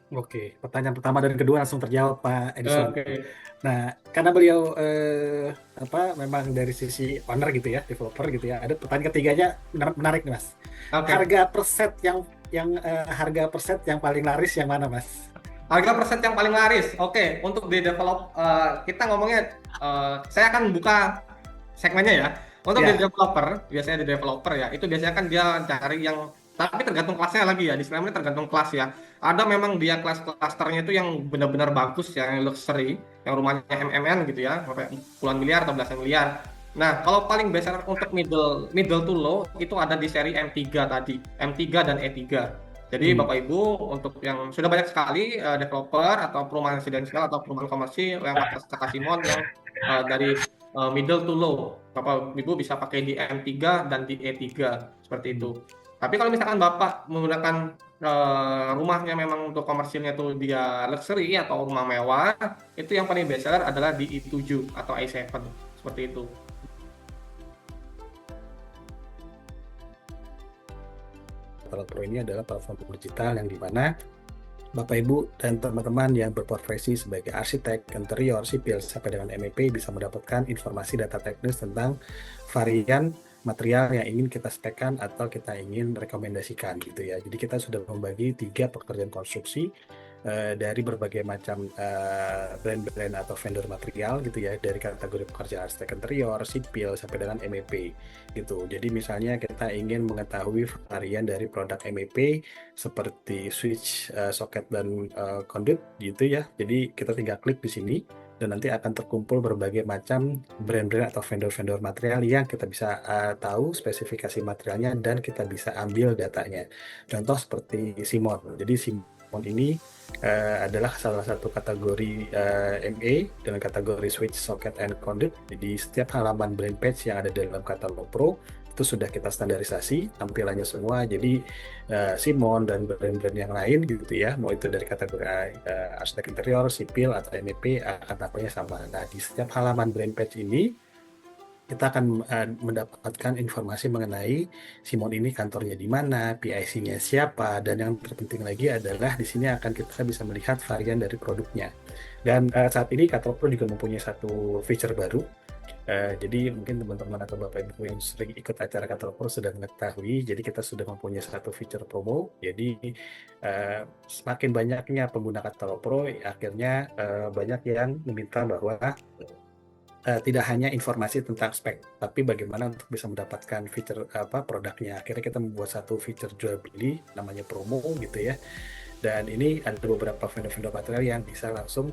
Speaker 1: Oke, pertanyaan pertama dan kedua langsung terjawab Pak Edison.
Speaker 3: Oke.
Speaker 1: Nah, karena beliau memang dari sisi owner gitu ya, developer gitu ya. Ada pertanyaan ketiganya menarik nih Mas.
Speaker 3: Oke.
Speaker 1: Harga per set yang paling laris yang mana Mas?
Speaker 3: Harga preset yang paling laris. Oke, untuk di develop kita ngomongnya saya akan buka segmennya ya. Untuk di
Speaker 1: Ya,
Speaker 3: developer, biasanya di developer ya, itu biasanya kan dia cari yang tapi tergantung kelasnya lagi ya. Di Slam ini tergantung kelas ya. Ada memang dia kelas klasternya itu yang benar-benar bagus ya, yang luxury, yang rumahnya MMN gitu ya, sampai puluhan miliar atau belasan miliar. Nah, kalau paling besar untuk middle middle to low itu ada di seri M3 tadi, M3 dan E3. Jadi
Speaker 1: hmm,
Speaker 3: Bapak Ibu untuk yang sudah banyak sekali developer atau perumahan residensial atau perumahan komersil yang pakai kata Simon yang dari middle to low. Bapak Ibu bisa pakai di M3 dan di E3 seperti
Speaker 1: hmm.
Speaker 3: itu. Tapi kalau misalkan Bapak menggunakan rumahnya memang untuk komersilnya itu dia luxury atau rumah mewah, itu yang paling best seller adalah di I7 atau i7 seperti itu.
Speaker 1: Katalog Pro ini adalah platform digital yang dimana Bapak Ibu dan teman-teman yang berprofesi sebagai arsitek, interior, sipil, sampai dengan MEP bisa mendapatkan informasi data teknis tentang varian material yang ingin kita spekkan atau kita ingin rekomendasikan gitu ya. Jadi kita sudah membagi 3 pekerjaan konstruksi dari berbagai macam brand-brand atau vendor material gitu ya, dari kategori pekerjaan arsitek interior, sipil, sampai dengan MEP gitu. Jadi misalnya kita ingin mengetahui varian dari produk MEP seperti switch, soket dan conduit gitu ya. Jadi kita tinggal klik di sini dan nanti akan terkumpul berbagai macam brand-brand atau vendor-vendor material yang kita bisa tahu spesifikasi materialnya dan kita bisa ambil datanya. Contoh seperti Simon. Jadi Simon ini adalah salah satu kategori MA dengan kategori switch, socket, and conduit. Jadi setiap halaman brand page yang ada dalam katalog Pro itu sudah kita standarisasi tampilannya semua. Jadi Simon dan brand-brand yang lain gitu ya, mau itu dari kategori arsitek interior, sipil, atau MEP akan tampilnya sama. Nah, di setiap halaman brand page ini kita akan mendapatkan informasi mengenai Simon ini kantornya di mana, PIC-nya siapa, dan yang terpenting lagi adalah di sini akan kita bisa melihat varian dari produknya. Dan saat ini Katalog Pro juga mempunyai satu feature baru. Jadi mungkin teman-teman atau Bapak Ibu yang sering ikut acara Katalog Pro sudah mengetahui, jadi kita sudah mempunyai satu feature promo. Jadi semakin banyaknya pengguna Katalog Pro, akhirnya banyak yang meminta bahwa tidak hanya informasi tentang spek, tapi bagaimana untuk bisa mendapatkan fitur produknya. Akhirnya kita membuat satu fitur jual beli namanya promo gitu ya. Dan ini ada beberapa vendor-vendor material yang bisa langsung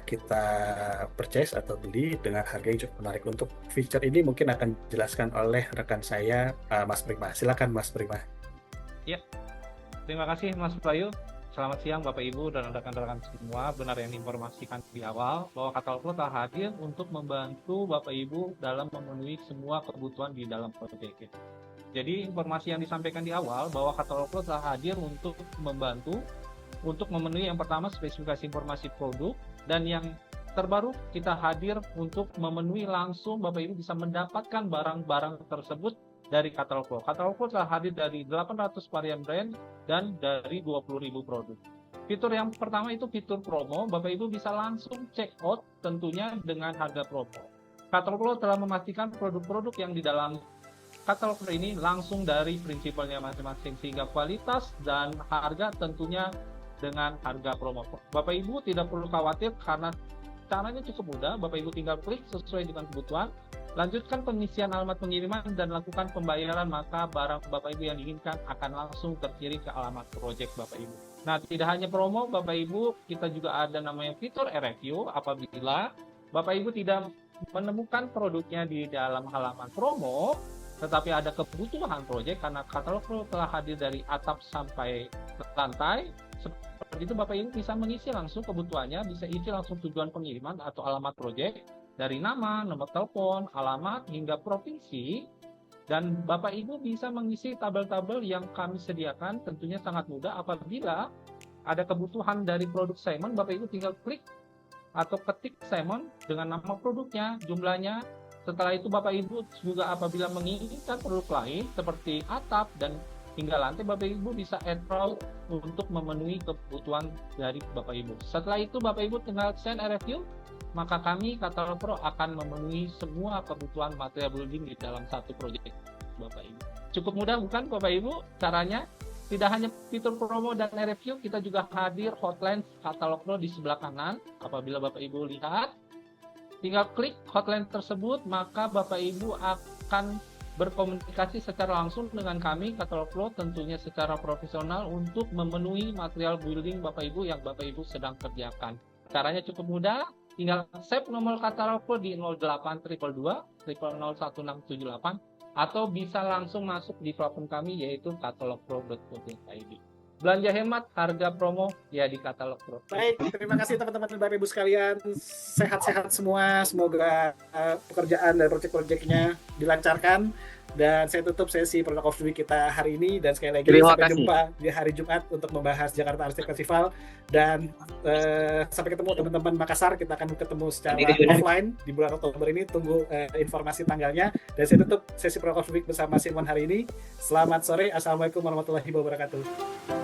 Speaker 1: kita purchase atau beli dengan harga yang cukup menarik. Untuk fitur ini mungkin akan dijelaskan oleh rekan saya, Mas Prima. Silakan Mas Prima.
Speaker 4: Ya, terima kasih Mas Bayu. Selamat siang Bapak Ibu dan rekan-rekan semua. Benar yang diinformasikan di awal bahwa Katalog Pro telah hadir untuk membantu Bapak Ibu dalam memenuhi semua kebutuhan di dalam proyek kita. Jadi informasi yang disampaikan di awal bahwa Katalog Pro telah hadir untuk membantu untuk memenuhi yang pertama spesifikasi informasi produk, dan yang terbaru kita hadir untuk memenuhi langsung Bapak Ibu bisa mendapatkan barang-barang tersebut dari Katalog Pro. Katalog Pro telah hadir dari 800 varian brand dan dari 20.000 produk. Fitur yang pertama itu fitur promo. Bapak Ibu bisa langsung check out tentunya dengan harga promo. Katalog Pro telah memastikan produk-produk yang di dalam Katalog Pro ini langsung dari prinsipalnya masing-masing, sehingga kualitas dan harga tentunya dengan harga promo. Bapak Ibu tidak perlu khawatir karena caranya cukup mudah. Bapak Ibu tinggal klik sesuai dengan kebutuhan, lanjutkan pengisian alamat pengiriman dan lakukan pembayaran, maka barang Bapak Ibu yang diinginkan akan langsung terkirim ke alamat proyek Bapak Ibu. Nah, tidak hanya promo Bapak Ibu, kita juga ada namanya fitur review. Apabila Bapak Ibu tidak menemukan produknya di dalam halaman promo, tetapi ada kebutuhan proyek karena Katalog Pro telah hadir dari atap sampai lantai, seperti itu Bapak Ibu bisa mengisi langsung kebutuhannya, bisa isi langsung tujuan pengiriman atau alamat proyek, dari nama, nomor telepon, alamat, hingga provinsi. Dan Bapak Ibu bisa mengisi tabel-tabel yang kami sediakan, tentunya sangat mudah. Apabila ada kebutuhan dari produk Simon, Bapak Ibu tinggal klik atau ketik Simon dengan nama produknya, jumlahnya. Setelah itu Bapak Ibu juga apabila menginginkan produk lain seperti atap dan hingga lantai, Bapak Ibu bisa add produk untuk memenuhi kebutuhan dari Bapak Ibu. Setelah itu Bapak Ibu tinggal send a review, maka kami Katalog Pro akan memenuhi semua kebutuhan material building di dalam satu proyek Bapak Ibu. Cukup mudah bukan Bapak Ibu caranya? Tidak hanya fitur promo dan review, kita juga hadir hotline Katalog Pro di sebelah kanan. Apabila Bapak Ibu lihat, tinggal klik hotline tersebut, maka Bapak Ibu akan berkomunikasi secara langsung dengan kami, Katalog Pro, tentunya secara profesional untuk memenuhi material building Bapak Ibu yang Bapak Ibu sedang kerjakan. Caranya cukup mudah, tinggal save nomor Katalog Pro di 0822 001678 atau bisa langsung masuk di platform kami yaitu katalogpro.co.id. Belanja hemat, harga promo ya di Katalog Pro.
Speaker 5: Baik, terima kasih teman-teman Bapak Ibu sekalian. Sehat-sehat semua, semoga pekerjaan dan proyek-proyeknya dilancarkan. Dan saya tutup sesi Product of the Week kita hari ini, dan sekali lagi
Speaker 6: Terima
Speaker 5: sampai
Speaker 6: kasih.
Speaker 5: jumpa di hari Jumat untuk membahas Jakarta Arsitek Festival. Dan sampai ketemu teman-teman Makassar, kita akan ketemu secara offline di bulan Oktober ini. Tunggu informasi tanggalnya. Dan saya tutup sesi Product of the Week bersama Simon hari ini. Selamat sore, Assalamualaikum warahmatullahi wabarakatuh.